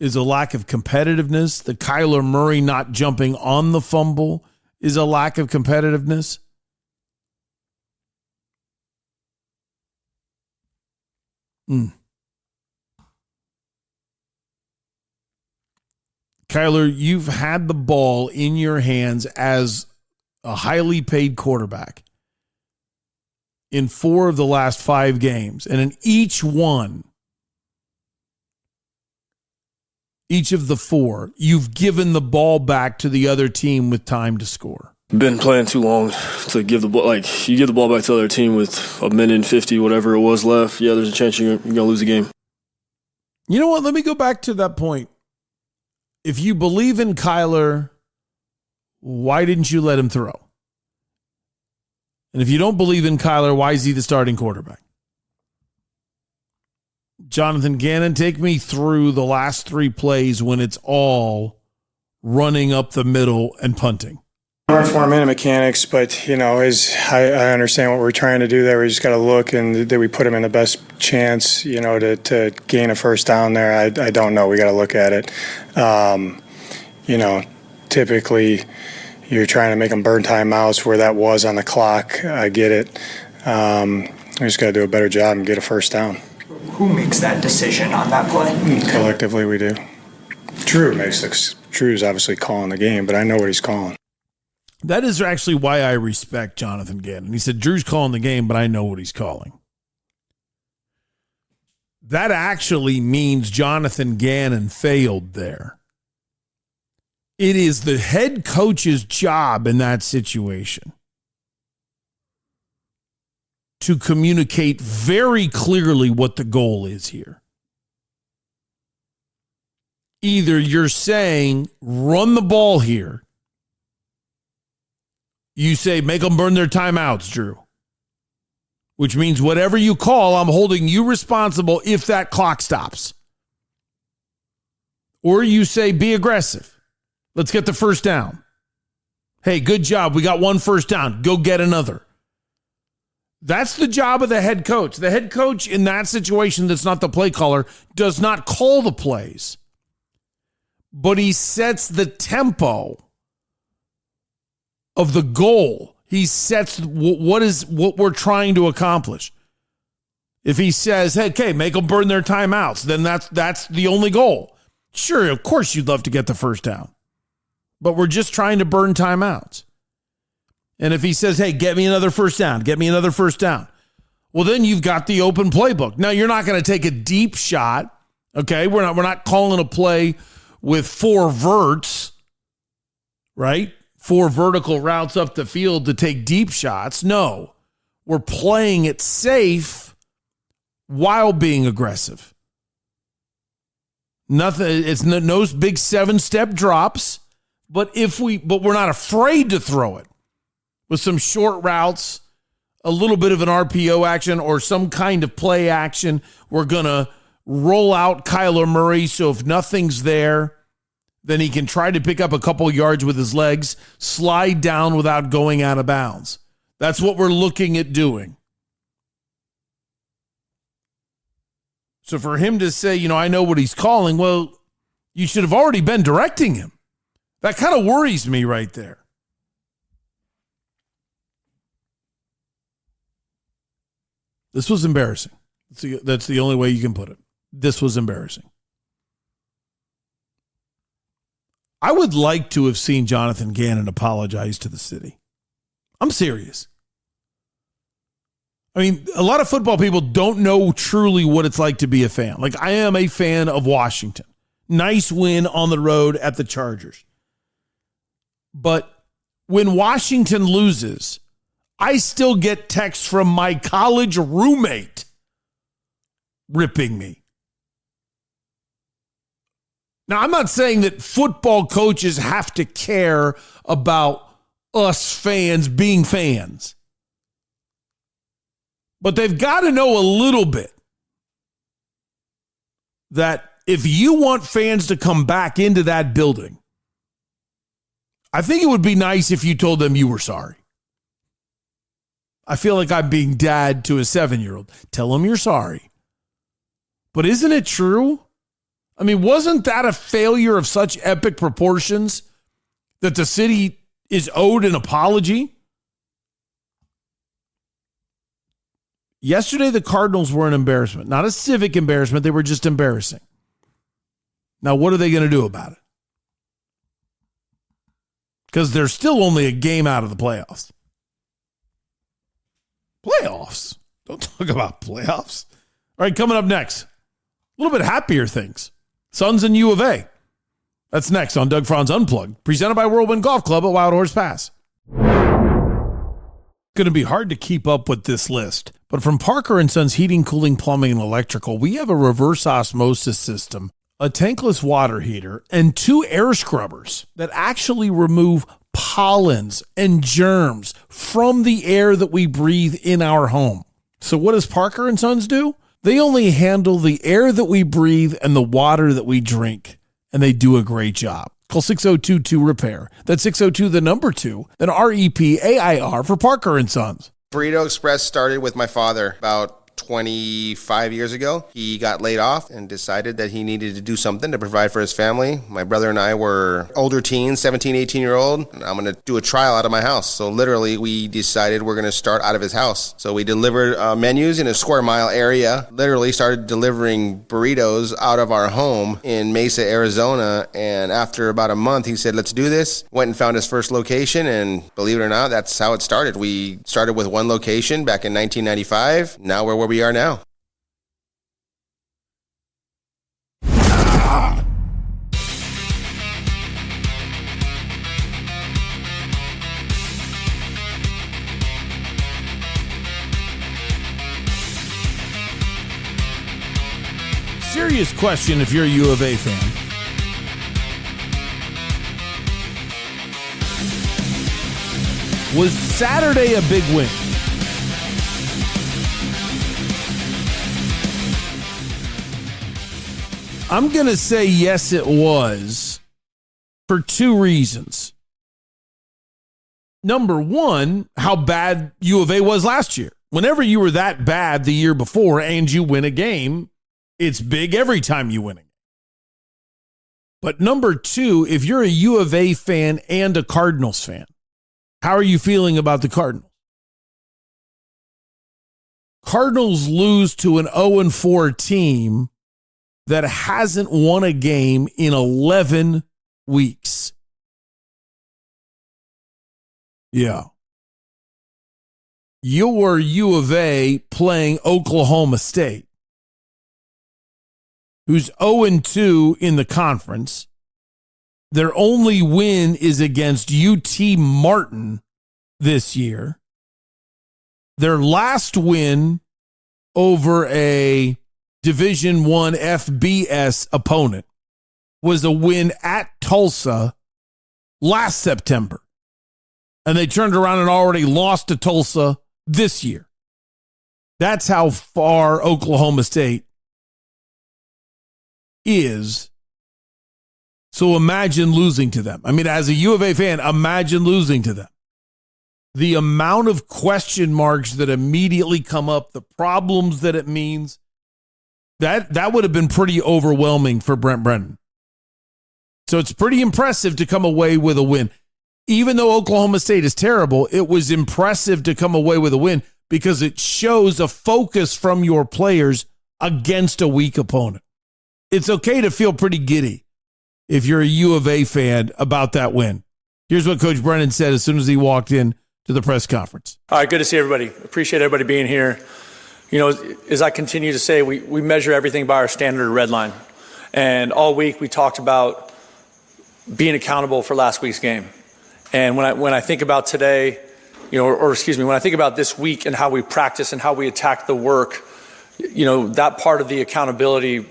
is a lack of competitiveness. The Kyler Murray not jumping on the fumble is a lack of competitiveness. Kyler, you've had the ball in your hands as a highly paid quarterback in 4 of the last 5 games. And in each of the 4, you've given the ball back to the other team with time to score. Been playing too long to give the ball. Like, you give the ball back to the other team with 1:50, whatever it was left. Yeah, there's a chance you're going to lose the game. You know what? Let me go back to that point. If you believe in Kyler, why didn't you let him throw? And if you don't believe in Kyler, why is he the starting quarterback? Jonathan Gannon, take me through the last 3 plays when it's all running up the middle and punting. Hard for him in mechanics, but, you know, I understand what we're trying to do there. We just got to look, and did we put him in the best chance, you know, to gain a first down there? I don't know. We got to look at it. You know, typically you're trying to make them burn timeouts where that was on the clock. I get it. We just got to do a better job and get a first down. Who makes that decision on that play? Collectively, we do. Drew's obviously calling the game, but I know what he's calling. That is actually why I respect Jonathan Gannon. He said, Drew's calling the game, but I know what he's calling. That actually means Jonathan Gannon failed there. It is the head coach's job in that situation to communicate very clearly what the goal is here. Either you're saying, run the ball here. You say, make them burn their timeouts, Drew. Which means whatever you call, I'm holding you responsible if that clock stops. Or you say, be aggressive. Let's get the first down. Hey, good job. We got 1 first down. Go get another. That's the job of the head coach. The head coach in that situation that's not the play caller does not call the plays. But he sets the tempo of the goal. He sets what we're trying to accomplish. If he says, hey, okay, make them burn their timeouts, then that's the only goal. Sure, of course you'd love to get the first down. But we're just trying to burn timeouts. And if he says, hey, get me another first down, get me another first down. Well, then you've got the open playbook. Now, you're not going to take a deep shot, okay? We're not calling a play with 4 verts, right? 4 vertical routes up the field to take deep shots. No, we're playing it safe while being aggressive. Nothing. It's no big 7-step drops, but we're not afraid to throw it with some short routes, a little bit of an RPO action or some kind of play action. We're gonna roll out Kyler Murray, so if nothing's there, then he can try to pick up a couple yards with his legs, slide down without going out of bounds. That's what we're looking at doing. So for him to say, I know what he's calling, well, you should have already been directing him. That kind of worries me right there. This was embarrassing. That's the only way you can put it. This was embarrassing. I would like to have seen Jonathan Gannon apologize to the city. I'm serious. I mean, a lot of football people don't know truly what it's like to be a fan. Like, I am a fan of Washington. Nice win on the road at the Chargers. But when Washington loses, I still get texts from my college roommate ripping me. Now, I'm not saying that football coaches have to care about us fans being fans. But they've got to know a little bit that if you want fans to come back into that building, I think it would be nice if you told them you were sorry. I feel like I'm being dad to a 7-year-old. Tell them you're sorry. But isn't it true? I mean, wasn't that a failure of such epic proportions that the city is owed an apology? Yesterday, the Cardinals were an embarrassment. Not a civic embarrassment. They were just embarrassing. Now, what are they going to do about it? Because they're still only a game out of the playoffs. Playoffs? Don't talk about playoffs. All right, coming up next, a little bit happier things. Suns and UofA. That's next on Doug Franz Unplugged, presented by Whirlwind Golf Club at Wild Horse Pass. Going to be hard to keep up with this list, but from Parker & Sons Heating, Cooling, Plumbing, and Electrical, we have a reverse osmosis system, a tankless water heater, and 2 air scrubbers that actually remove pollens and germs from the air that we breathe in our home. So what does Parker & Sons do? They only handle the air that we breathe and the water that we drink, and they do a great job. Call 602-2-REPAIR. That's 602, the number 2, then REPAIR for Parker & Sons. Burrito Express started with my father about 25 years ago. He got laid off and decided that he needed to do something to provide for his family. My brother and I were older teens, 17, 18-year-old. I'm going to do a trial out of my house. So literally, we decided we're going to start out of his house. So we delivered menus in a square mile area, literally started delivering burritos out of our home in Mesa, Arizona. And after about a month, he said, let's do this. Went and found his first location. And believe it or not, that's how it started. We started with one location back in 1995. Now we're where we are now. Serious question if you're a U of A fan. Was Saturday a big win? I'm going to say yes, it was, for 2 reasons. Number one, how bad U of A was last year. Whenever you were that bad the year before and you win a game, it's big every time you win it. But number 2, if you're a U of A fan and a Cardinals fan, how are you feeling about the Cardinals? Cardinals lose to an 0-4 team that hasn't won a game in 11 weeks. Yeah. You're U of A playing Oklahoma State, who's 0-2 in the conference. Their only win is against UT Martin this year. Their last win over a Division I FBS opponent was a win at Tulsa last September. And they turned around and already lost to Tulsa this year. That's how far Oklahoma State is. So imagine losing to them. I mean, as a U of A fan, imagine losing to them. The amount of question marks that immediately come up, the problems that it means, that would have been pretty overwhelming for Brent Brennan. So it's pretty impressive to come away with a win. Even though Oklahoma State is terrible, it was impressive to come away with a win because it shows a focus from your players against a weak opponent. It's okay to feel pretty giddy if you're a U of A fan about that win. Here's what Coach Brennan said as soon as he walked in to the press conference. All right, good to see everybody. Appreciate everybody being here. You know, as I continue to say, we measure everything by our standard red line. And all week we talked about being accountable for last week's game. And when I think about today, when I think about this week and how we practice and how we attack the work, that part of the accountability,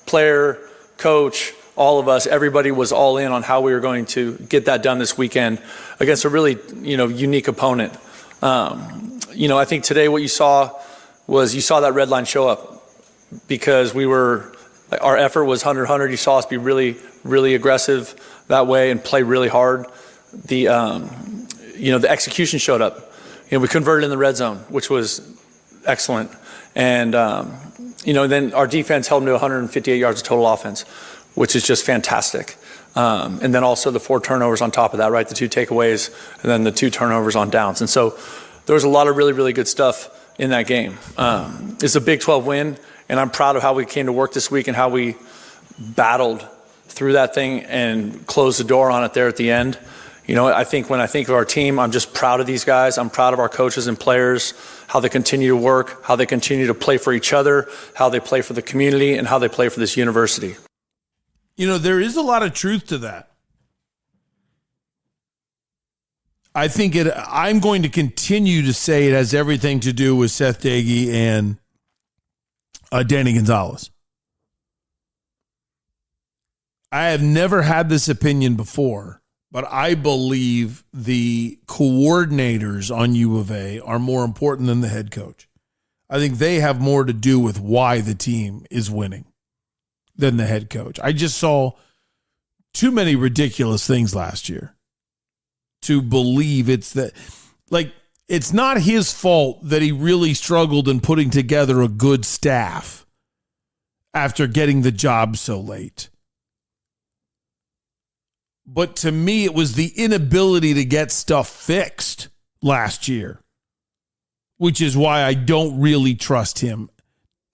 player, coach, all of us, everybody was all in on how we were going to get that done this weekend against a really, unique opponent. I think today what you saw that red line show up because our effort was 100-100. You saw us be really, really aggressive that way and play really hard. The execution showed up. We converted in the red zone, which was excellent. And, then our defense held them to 158 yards of total offense, which is just fantastic. And then also the 4 turnovers on top of that, right? The 2 takeaways and then the 2 turnovers on downs. And so there was a lot of really, really good stuff in that game. It's a Big 12 win, and I'm proud of how we came to work this week and how we battled through that thing and closed the door on it there at the end. I think when I think of our team, I'm just proud of these guys. I'm proud of our coaches and players, how they continue to work, how they continue to play for each other, how they play for the community, and how they play for this university. There is a lot of truth to that. I think I'm going to continue to say it has everything to do with Seth Dagey and Danny Gonzalez. I have never had this opinion before, but I believe the coordinators on U of A are more important than the head coach. I think they have more to do with why the team is winning than the head coach. I just saw too many ridiculous things last year to believe it's not his fault that he really struggled in putting together a good staff after getting the job so late. But to me, it was the inability to get stuff fixed last year, which is why I don't really trust him.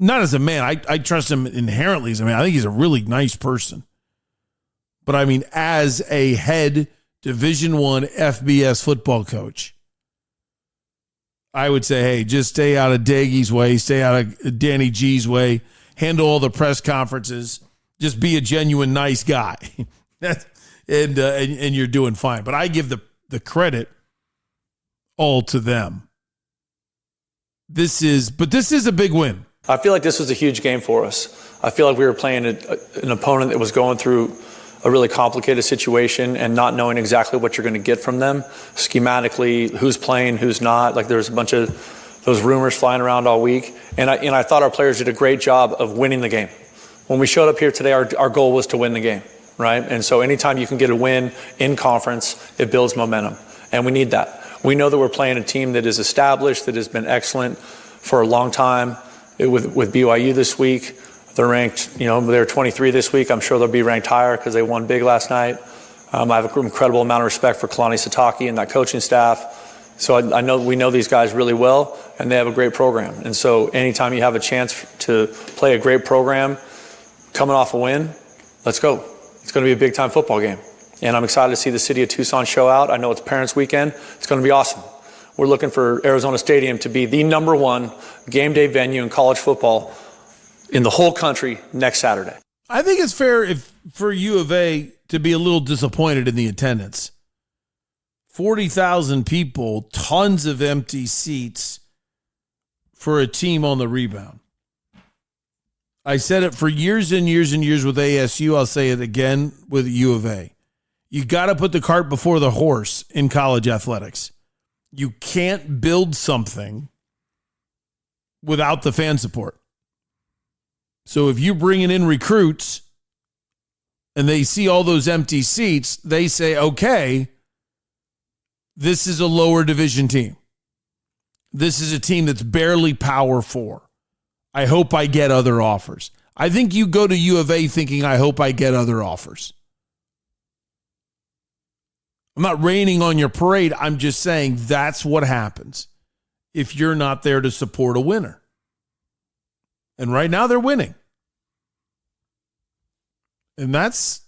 Not as a man. I trust him inherently as a man. I think he's a really nice person. But I mean, as a head Division I FBS football coach, I would say, hey, just stay out of Daggy's way, stay out of Danny G's way, handle all the press conferences, just be a genuine nice guy. and you're doing fine. But I give the credit all to them. This is a big win. I feel like this was a huge game for us. I feel like we were playing an opponent that was going through a really complicated situation and not knowing exactly what you're going to get from them schematically, who's playing, who's not. Like there's a bunch of those rumors flying around all week. And I thought our players did a great job of winning the game. When we showed up here today, our goal was to win the game, right? And so anytime you can get a win in conference, it builds momentum. And we need that. We know that we're playing a team that is established, that has been excellent for a long time. With BYU this week, they're ranked, they're 23 this week. I'm sure they'll be ranked higher because they won big last night. I have an incredible amount of respect for Kalani Sitake and that coaching staff. So we know these guys really well, and they have a great program. And so anytime you have a chance to play a great program, coming off a win, let's go. It's going to be a big-time football game. And I'm excited to see the city of Tucson show out. I know it's Parents Weekend. It's going to be awesome. We're looking for Arizona Stadium to be the number one game day venue in college football in the whole country next Saturday. I think it's fair for U of A to be a little disappointed in the attendance. 40,000 people, tons of empty seats for a team on the rebound. I said it for years and years and years with ASU. I'll say it again with U of A. You got to put the cart before the horse in college athletics. You can't build something without the fan support. So if you're bringing in recruits and they see all those empty seats, they say, okay, this is a lower division team. This is a team that's barely Power 4. I hope I get other offers. I think you go to U of A thinking, I hope I get other offers. I'm not raining on your parade. I'm just saying that's what happens if you're not there to support a winner. And right now they're winning. And that's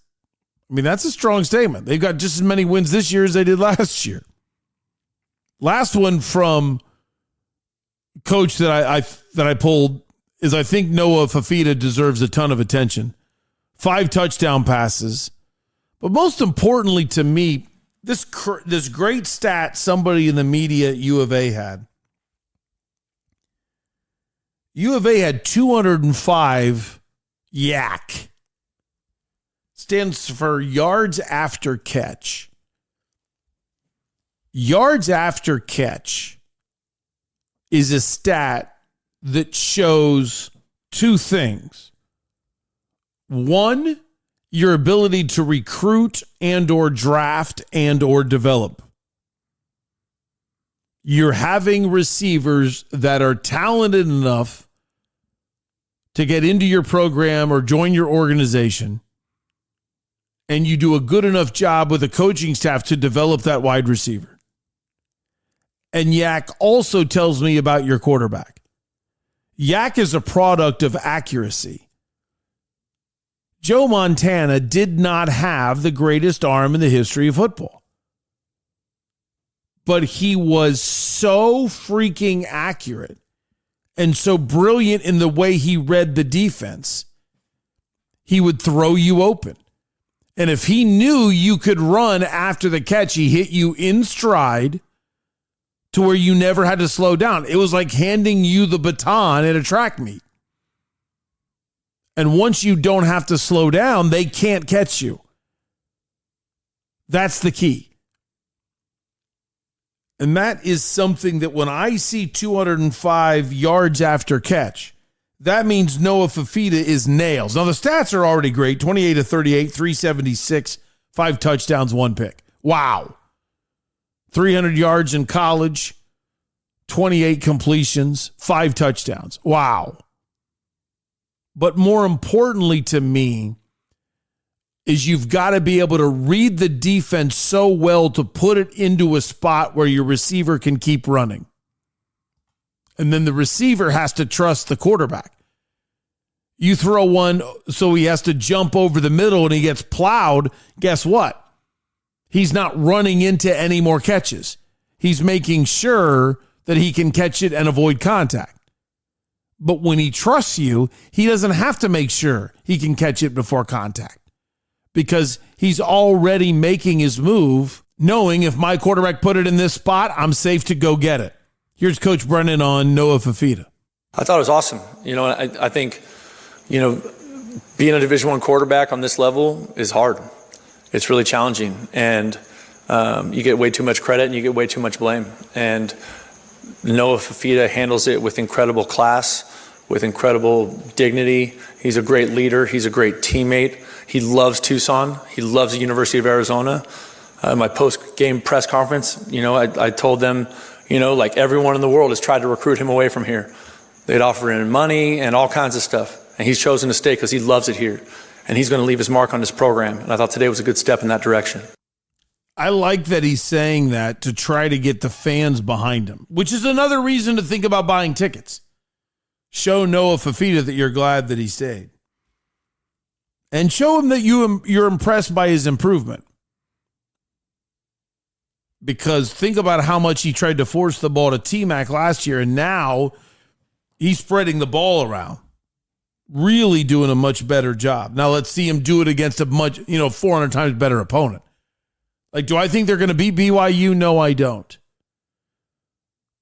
a strong statement. They've got just as many wins this year as they did last year. Last one from coach that I pulled is I think Noah Fafita deserves a ton of attention. 5 touchdown passes. But most importantly to me, this great stat somebody in the media at U of A had. U of A had 205 YAC. Stands for yards after catch. Yards after catch is a stat that shows 2 things. One, your ability to recruit and or draft and or develop. You're having receivers that are talented enough to get into your program or join your organization, and you do a good enough job with a coaching staff to develop that wide receiver. And YAC also tells me about your quarterback. YAC is a product of accuracy. Joe Montana did not have the greatest arm in the history of football. But he was so freaking accurate and so brilliant in the way he read the defense. He would throw you open. And if he knew you could run after the catch, he hit you in stride to where you never had to slow down. It was like handing you the baton at a track meet. And once you don't have to slow down, they can't catch you. That's the key. And that is something that when I see 205 yards after catch, that means Noah Fafita is nails. Now, the stats are already great. 28 of 38, 376, 5 touchdowns, 1 pick. Wow. 300 yards in college, 28 completions, 5 touchdowns. Wow. But more importantly to me is you've got to be able to read the defense so well to put it into a spot where your receiver can keep running. And then the receiver has to trust the quarterback. You throw one so he has to jump over the middle and he gets plowed. Guess what? He's not running into any more catches. He's making sure that he can catch it and avoid contact. But when he trusts you, he doesn't have to make sure he can catch it before contact because he's already making his move, knowing if my quarterback put it in this spot, I'm safe to go get it. Here's Coach Brennan on Noah Fafita. I thought it was awesome. I think, being a Division I quarterback on this level is hard. It's really challenging, and you get way too much credit and you get way too much blame. And Noah Fafita handles it with incredible class, with incredible dignity. He's a great leader. He's a great teammate. He loves Tucson. He loves the University of Arizona. My post-game press conference, I told them, like everyone in the world has tried to recruit him away from here. They'd offer him money and all kinds of stuff. And he's chosen to stay because he loves it here. And he's going to leave his mark on this program. And I thought today was a good step in that direction. I like that he's saying that to try to get the fans behind him, which is another reason to think about buying tickets. Show Noah Fafita that you're glad that he stayed. And show him that you're impressed by his improvement. Because think about how much he tried to force the ball to T-Mac last year, and now he's spreading the ball around. Really doing a much better job. Now let's see him do it against a much, 400 times better opponent. Like, do I think they're going to beat BYU? No, I don't.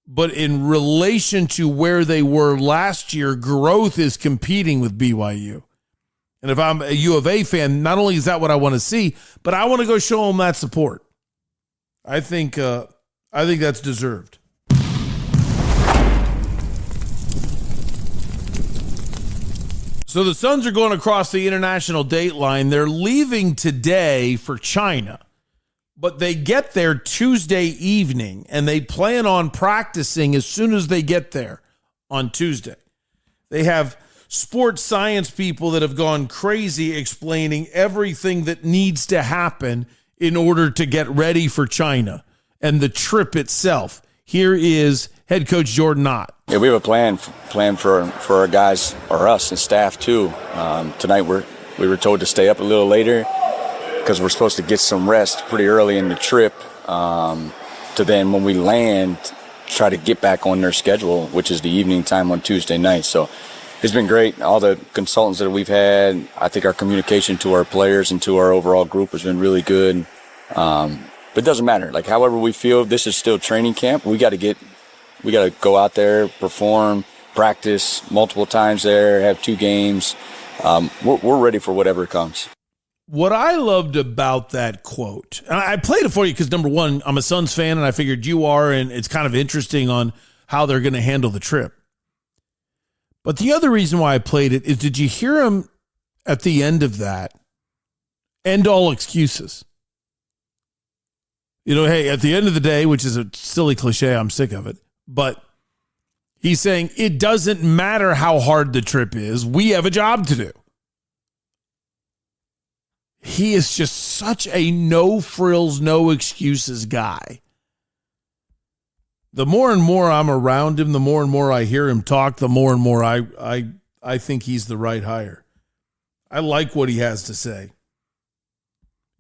But in relation to where they were last year, growth is competing with BYU. And if I'm a U of A fan, not only is that what I want to see, but I want to go show them that support. I think that's deserved. So the Suns are going across the international date line. They're leaving today for China, but they get there Tuesday evening, and they plan on practicing as soon as they get there on Tuesday. They have sports science people that have gone crazy explaining everything that needs to happen in order to get ready for China and the trip itself. Here is head coach Jordan Ott. Yeah, we have a plan for our guys, or us and staff too. Tonight we were told to stay up a little later because we're supposed to get some rest pretty early in the trip to then when we land try to get back on their schedule, which is the evening time on Tuesday night. So it's been great. All the consultants that we've had, I think our communication to our players and to our overall group has been really good. But it doesn't matter. Like, however we feel, this is still training camp. We got to go out there, perform, practice multiple times there, have 2 games. We're ready for whatever comes. What I loved about that quote, and I played it for you because, number one, I'm a Suns fan, and I figured you are, and it's kind of interesting on how they're going to handle the trip. But the other reason why I played it is, did you hear him at the end of that? End all excuses. You know, hey, at the end of the day, which is a silly cliche, I'm sick of it, but he's saying it doesn't matter how hard the trip is. We have a job to do. He is just such a no frills, no excuses guy. The more and more I'm around him, the more and more I hear him talk, the more and more I think he's the right hire. I like what he has to say.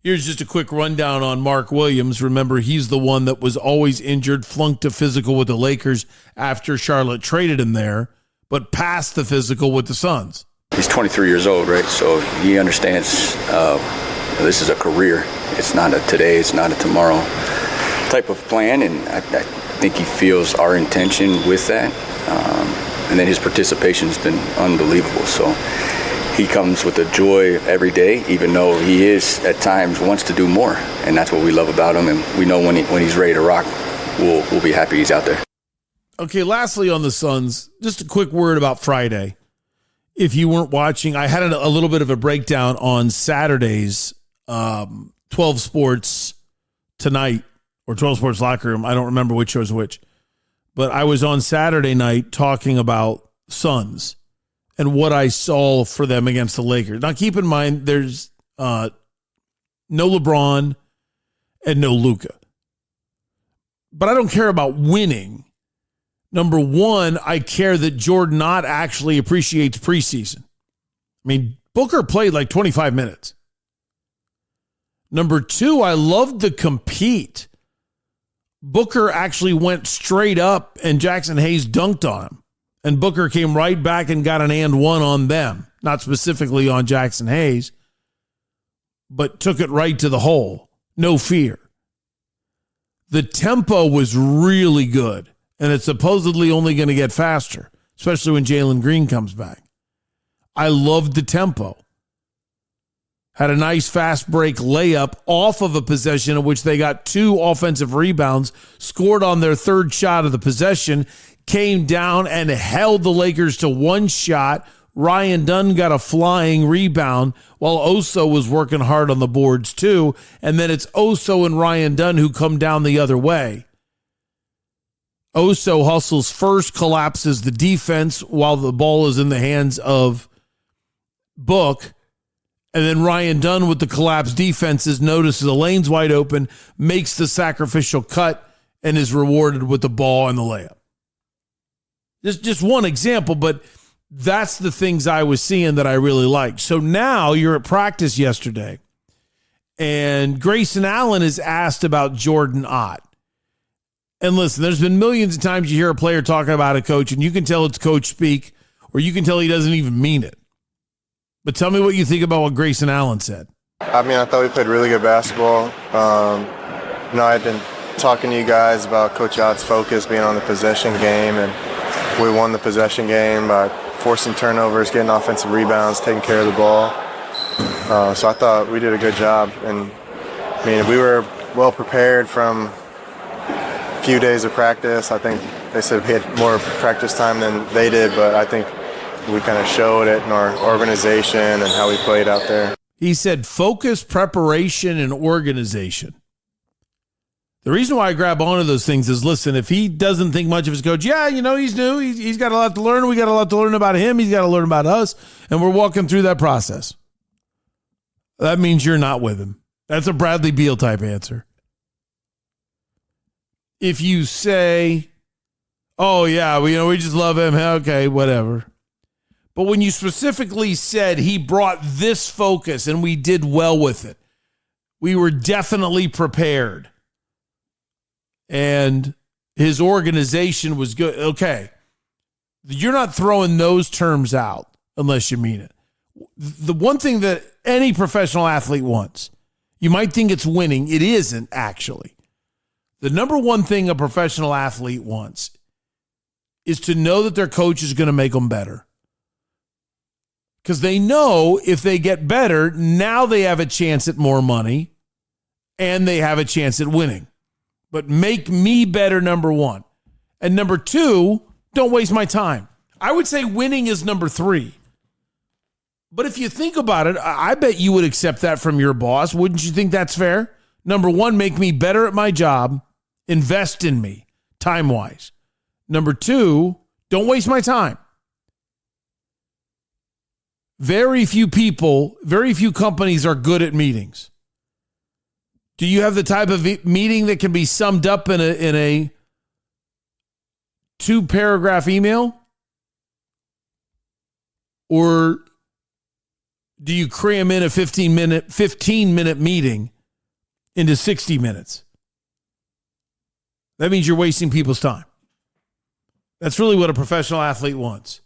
Here's just a quick rundown on Mark Williams. Remember, he's the one that was always injured, flunked a physical with the Lakers after Charlotte traded him there, but passed the physical with the Suns. He's 23 years old, right? So he understands this is a career. It's not a today, it's not a tomorrow type of plan, and I think he feels our intention with that. And then his participation has been unbelievable. So he comes with a joy every day, even though he is at times wants to do more, and that's what we love about him. And we know when he's ready to rock, we'll be happy he's out there. Okay, lastly on the Suns, just a quick word about Friday. If you weren't watching, I had a little bit of a breakdown on Saturday's 12 Sports Tonight or 12 Sports Locker Room. I don't remember which was which, but I was on Saturday night talking about Suns and what I saw for them against the Lakers. Now, keep in mind, there's no LeBron and no Luka. But I don't care about winning. Number one, I care that Jordan Ott actually appreciates preseason. I mean, Booker played like 25 minutes. Number two, I loved the compete. Booker actually went straight up and Jackson Hayes dunked on him. And Booker came right back and got an and one on them. Not specifically on Jackson Hayes, but took it right to the hole. No fear. The tempo was really good. And it's supposedly only going to get faster, especially when Jalen Green comes back. I loved the tempo. Had a nice fast break layup off of a possession in which they got 2 offensive rebounds, scored on their third shot of the possession, came down and held the Lakers to 1 shot. Ryan Dunn got a flying rebound while Oso was working hard on the boards too. And then it's Oso and Ryan Dunn who come down the other way. Oso hustles first, collapses the defense while the ball is in the hands of Book. And then Ryan Dunn with the collapsed defenses notices the lane's wide open, makes the sacrificial cut, and is rewarded with the ball and the layup. Just one example, but that's the things I was seeing that I really liked. So now you're at practice yesterday, and Grayson Allen is asked about Jordan Ott. And listen, there's been millions of times you hear a player talking about a coach, and you can tell it's coach speak, or you can tell he doesn't even mean it. But tell me what you think about what Grayson Allen said. I mean, I thought we played really good basketball. I talking to you guys about Coach Ott's focus being on the possession game, and we won the possession game by forcing turnovers, getting offensive rebounds, taking care of the ball. So I thought we did a good job, and I mean, we were well prepared from a few days of practice. I think they said we had more practice time than they did, but I think we kind of showed it in our organization and how we played out there. He said focus, preparation, and organization. The reason why I grab onto those things is, listen, if he doesn't think much of his coach, he's new. He's got a lot to learn. We got a lot to learn about him. He's got to learn about us, and we're walking through that process. That means you're not with him. That's a Bradley Beal type answer. If you say, oh, yeah, we just love him, okay, whatever. But when you specifically said he brought this focus and we did well with it, we were definitely prepared. And his organization was good. Okay. You're not throwing those terms out unless you mean it. The one thing that any professional athlete wants, you might think it's winning. It isn't, actually. The number one thing a professional athlete wants is to know that their coach is going to make them better. Because they know if they get better, now they have a chance at more money and they have a chance at winning. But make me better, number one. And number two, don't waste my time. I would say winning is number three. But if you think about it, I bet you would accept that from your boss. Wouldn't you think that's fair? Number one, make me better at my job. Invest in me, time-wise. Number two, don't waste my time. Very few people, very few companies are good at meetings. Do you have the type of meeting that can be summed up in a 2-paragraph email? Or do you cram in a 15-minute meeting into 60 minutes? That means you're wasting people's time. That's really what a professional athlete wants.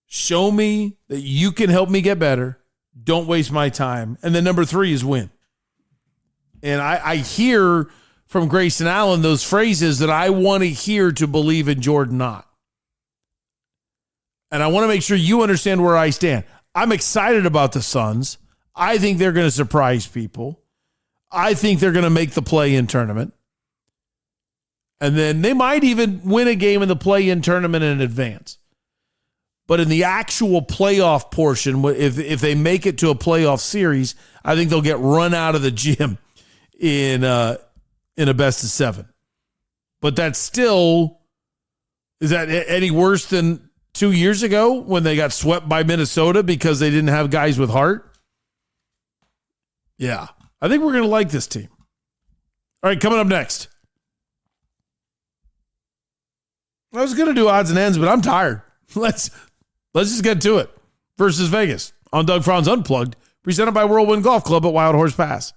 Show me that you can help me get better. Don't waste my time. And then number three is win. And I hear from Grayson Allen those phrases that I want to hear to believe in Jordan Knott. And I want to make sure you understand where I stand. I'm excited about the Suns. I think they're going to surprise people. I think they're going to make the play-in tournament. And then they might even win a game in the play-in tournament in advance. But in the actual playoff portion, if they make it to a playoff series, I think they'll get run out of the gym in a best of 7. But that's still, is that any worse than 2 years ago when they got swept by Minnesota because they didn't have guys with heart? Yeah, I think we're going to like this team. All right, coming up next. I was going to do odds and ends, but I'm tired. Let's just get to it. Versus Vegas on Doug Franz Unplugged, presented by Whirlwind Golf Club at Wild Horse Pass.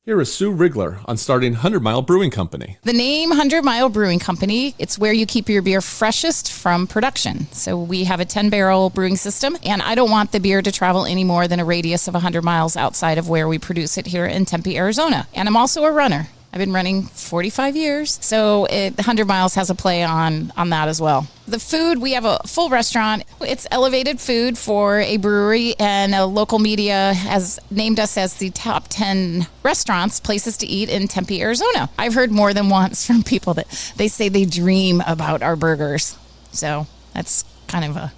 Here is Sue Rigler on starting 100 Mile Brewing Company. The name 100 Mile Brewing Company, it's where you keep your beer freshest from production. So we have a 10-barrel brewing system, and I don't want the beer to travel any more than a radius of 100 miles outside of where we produce it here in Tempe, Arizona. And I'm also a runner. I've been running 45 years, so 100 Miles has a play on that as well. The food, we have a full restaurant. It's elevated food for a brewery, and a local media has named us as the top 10 restaurants, places to eat in Tempe, Arizona. I've heard more than once from people that they say they dream about our burgers. So that's kind of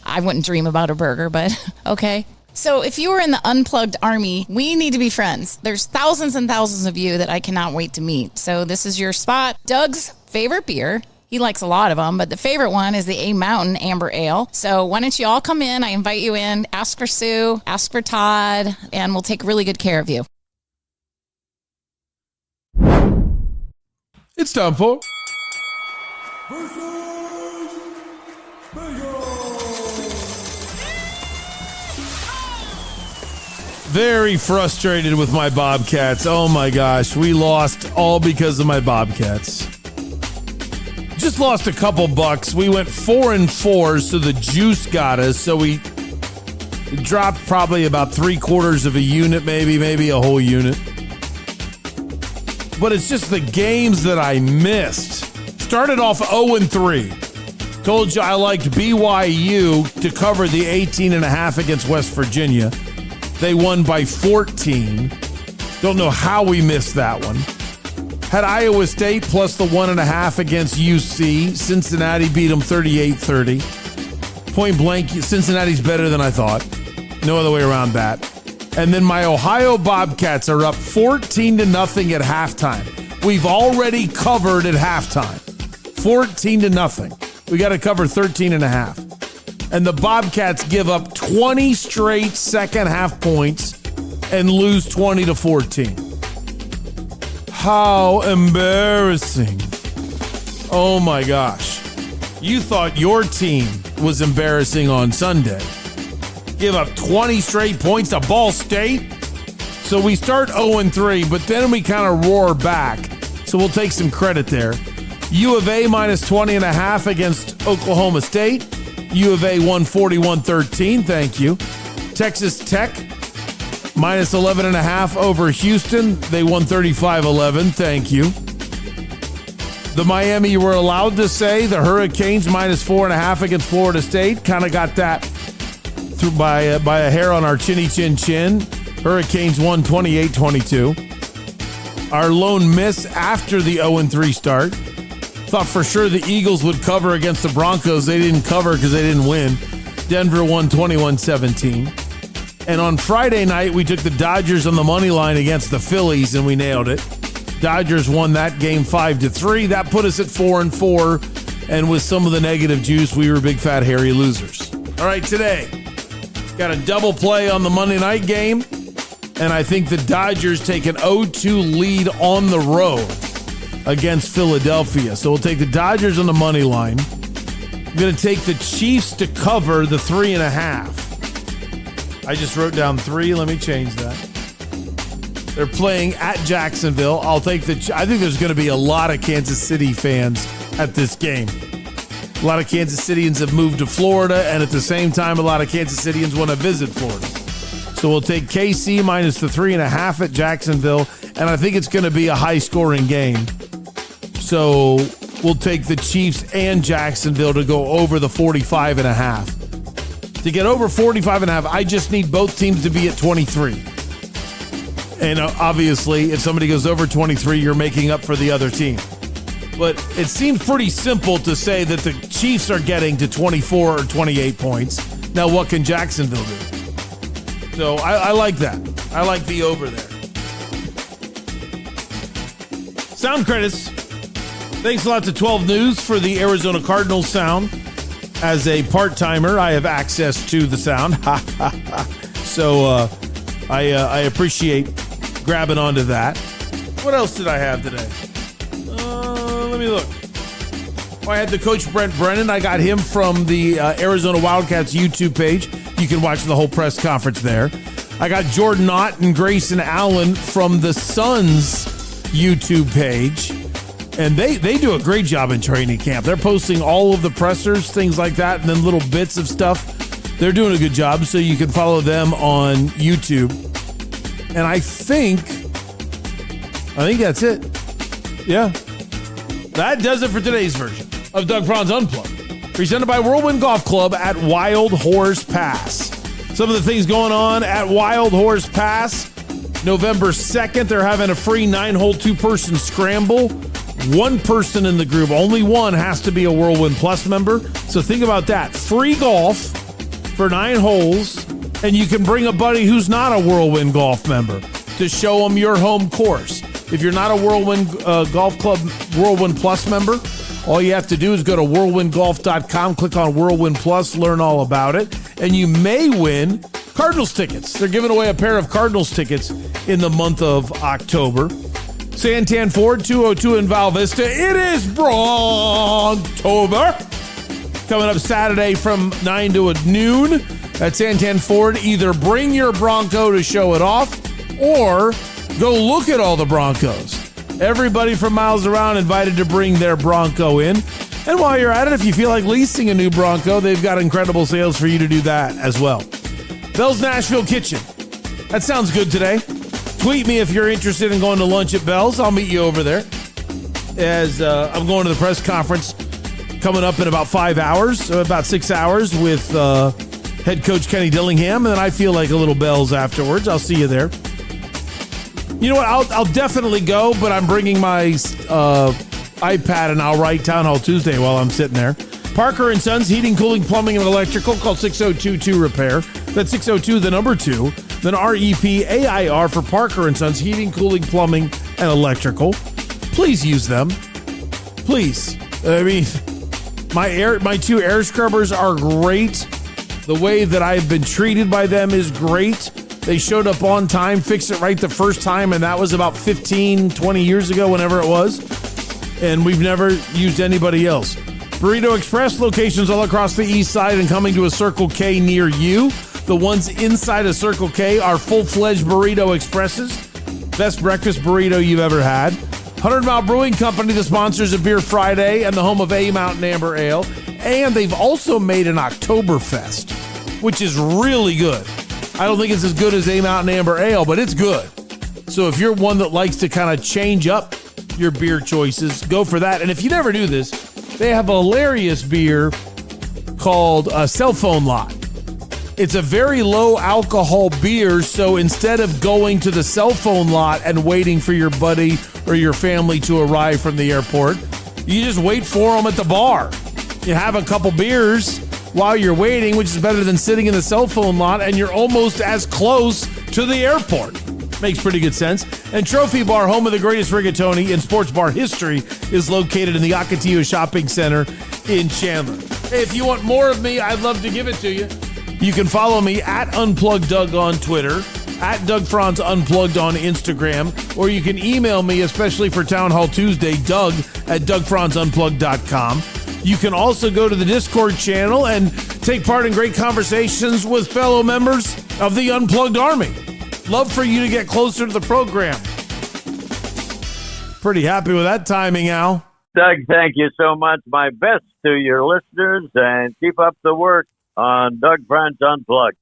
I wouldn't dream about a burger, but okay. So if you were in the Unplugged Army, we need to be friends. There's thousands and thousands of you that I cannot wait to meet. So this is your spot. Doug's favorite beer. He likes a lot of them, but the favorite one is the A Mountain Amber Ale. So why don't you all come in? I invite you in. Ask for Sue, ask for Todd, and we'll take really good care of you. It's time for very frustrated with my Bobcats. Oh my gosh, we lost all because of my Bobcats. Just lost a couple bucks. We went 4-4, so the juice got us. So we dropped probably about 3/4 of a unit, maybe a whole unit. but it's just the games that I missed. Started off 0-3. Told you I liked BYU to cover the 18.5 against West Virginia. They won by 14. Don't know how we missed that one. Had Iowa State plus the 1.5 against UC. Cincinnati beat them 38-30. Point blank, Cincinnati's better than I thought. No other way around that. And then my Ohio Bobcats are up 14-0 at halftime. We've already covered at halftime. 14-0. We got to cover 13.5. And the Bobcats give up 20 straight second half points and lose 20-14. How embarrassing. Oh my gosh. You thought your team was embarrassing on Sunday. Give up 20 straight points to Ball State. So we start 0-3, but then we kind of roar back. So we'll take some credit there. UofA minus 20.5 against Oklahoma State. UofA won 41-13. Thank you. Texas Tech minus 11.5 over Houston. They won 35-11. Thank you. The Miami, you were allowed to say the Hurricanes minus 4.5 against Florida State. Kind of got that through by a hair on our chinny chin chin. Hurricanes won 28-22. Our lone miss after the 0-3 start. Thought for sure the Eagles would cover against the Broncos. They didn't cover because they didn't win. Denver won 21-17. And on Friday night, we took the Dodgers on the money line against the Phillies, and we nailed it. Dodgers won that game 5-3. That put us at 4-4. And with some of the negative juice, we were big, fat, hairy losers. All right, today, got a double play on the Monday night game. And I think the Dodgers take an 0-2 lead on the road against Philadelphia. So we'll take the Dodgers on the money line. I'm going to take the Chiefs to cover the 3.5. I just wrote down 3. Let me change that. They're playing at Jacksonville. I think there's going to be a lot of Kansas City fans at this game. A lot of Kansas Cityans have moved to Florida, and at the same time, a lot of Kansas Cityans want to visit Florida. So we'll take KC minus the 3.5 at Jacksonville, and I think it's going to be a high-scoring game. So we'll take the Chiefs and Jacksonville to go over the 45.5. To get over 45.5, I just need both teams to be at 23. And obviously, if somebody goes over 23, you're making up for the other team. But it seems pretty simple to say that the Chiefs are getting to 24 or 28 points. Now, what can Jacksonville do? So I like that. I like the over there. Sound credits. Thanks a lot to 12 News for the Arizona Cardinals sound. As a part-timer, I have access to the sound. So I appreciate grabbing onto that. What else did I have today? Let me look. I had the coach Brent Brennan. I got him from the Arizona Wildcats YouTube page. You can watch the whole press conference there. I got Jordan Ott and Grayson Allen from the Suns YouTube page. And they do a great job in training camp. They're posting all of the pressers, things like that, and then little bits of stuff. They're doing a good job, so you can follow them on YouTube. And I think that's it. Yeah. That does it for today's version of Doug Franz Unplugged, presented by Whirlwind Golf Club at Wild Horse Pass. Some of the things going on at Wild Horse Pass. November 2nd, they're having a free 9-hole 2-person scramble. One person in the group, only one, has to be a Whirlwind Plus member. So think about that. Free golf for 9 holes, and you can bring a buddy who's not a Whirlwind Golf member to show them your home course. If you're not a Whirlwind Golf Club Whirlwind Plus member, all you have to do is go to whirlwindgolf.com, click on Whirlwind Plus, learn all about it, and you may win Cardinals tickets. They're giving away a pair of Cardinals tickets in the month of October. Santan Ford, 202 in Val Vista. It is Bronctober. Coming up Saturday from 9 to noon at Santan Ford. Either bring your Bronco to show it off or go look at all the Broncos. Everybody from miles around invited to bring their Bronco in. And while you're at it, if you feel like leasing a new Bronco, they've got incredible sales for you to do that as well. Bell's Nashville Kitchen. That sounds good today. Tweet me if you're interested in going to lunch at Bell's. I'll meet you over there. As I'm going to the press conference coming up in about 5 hours, about 6 hours with head coach Kenny Dillingham, and then I feel like a little Bell's afterwards. I'll see you there. You know what? I'll definitely go, but I'm bringing my iPad and I'll write Town Hall Tuesday while I'm sitting there. Parker & Sons Heating, Cooling, Plumbing, and Electrical. Call 602-2-REPAIR. That's 602, the number 2. Then REPAIR for Parker & Sons Heating, Cooling, Plumbing, and Electrical. Please use them. Please. I mean, my 2 air scrubbers are great. The way that I've been treated by them is great. They showed up on time, fixed it right the first time, and that was about 15, 20 years ago, whenever it was. And we've never used anybody else. Burrito Express locations all across the east side and coming to a Circle K near you. The ones inside a Circle K are full-fledged Burrito Expresses. Best breakfast burrito you've ever had. 100 Mile Brewing Company, the sponsors of Beer Friday and the home of A Mountain Amber Ale. And they've also made an Oktoberfest, which is really good. I don't think it's as good as A Mountain Amber Ale, but it's good. So if you're one that likes to kind of change up your beer choices, go for that. And if you never do this, they have a hilarious beer called Cell Phone Lot. It's a very low alcohol beer, so instead of going to the cell phone lot and waiting for your buddy or your family to arrive from the airport, you just wait for them at the bar. You have a couple beers while you're waiting, which is better than sitting in the cell phone lot, and you're almost as close to the airport. Makes pretty good sense. And Trophy Bar, home of the greatest rigatoni in sports bar history, is located in the Ocotillo Shopping Center in Chandler. Hey, if you want more of me, I'd love to give it to you. You can follow me at UnpluggedDoug on Twitter, at Doug Franz Unplugged on Instagram, or you can email me, especially for Town Hall Tuesday, Doug at DougFranzUnplugged.com. You can also go to the Discord channel and take part in great conversations with fellow members of the Unplugged Army. Love for you to get closer to the program. Pretty happy with that timing, Al. Doug, thank you so much. My best to your listeners, and keep up the work on Doug Franz Unplugged.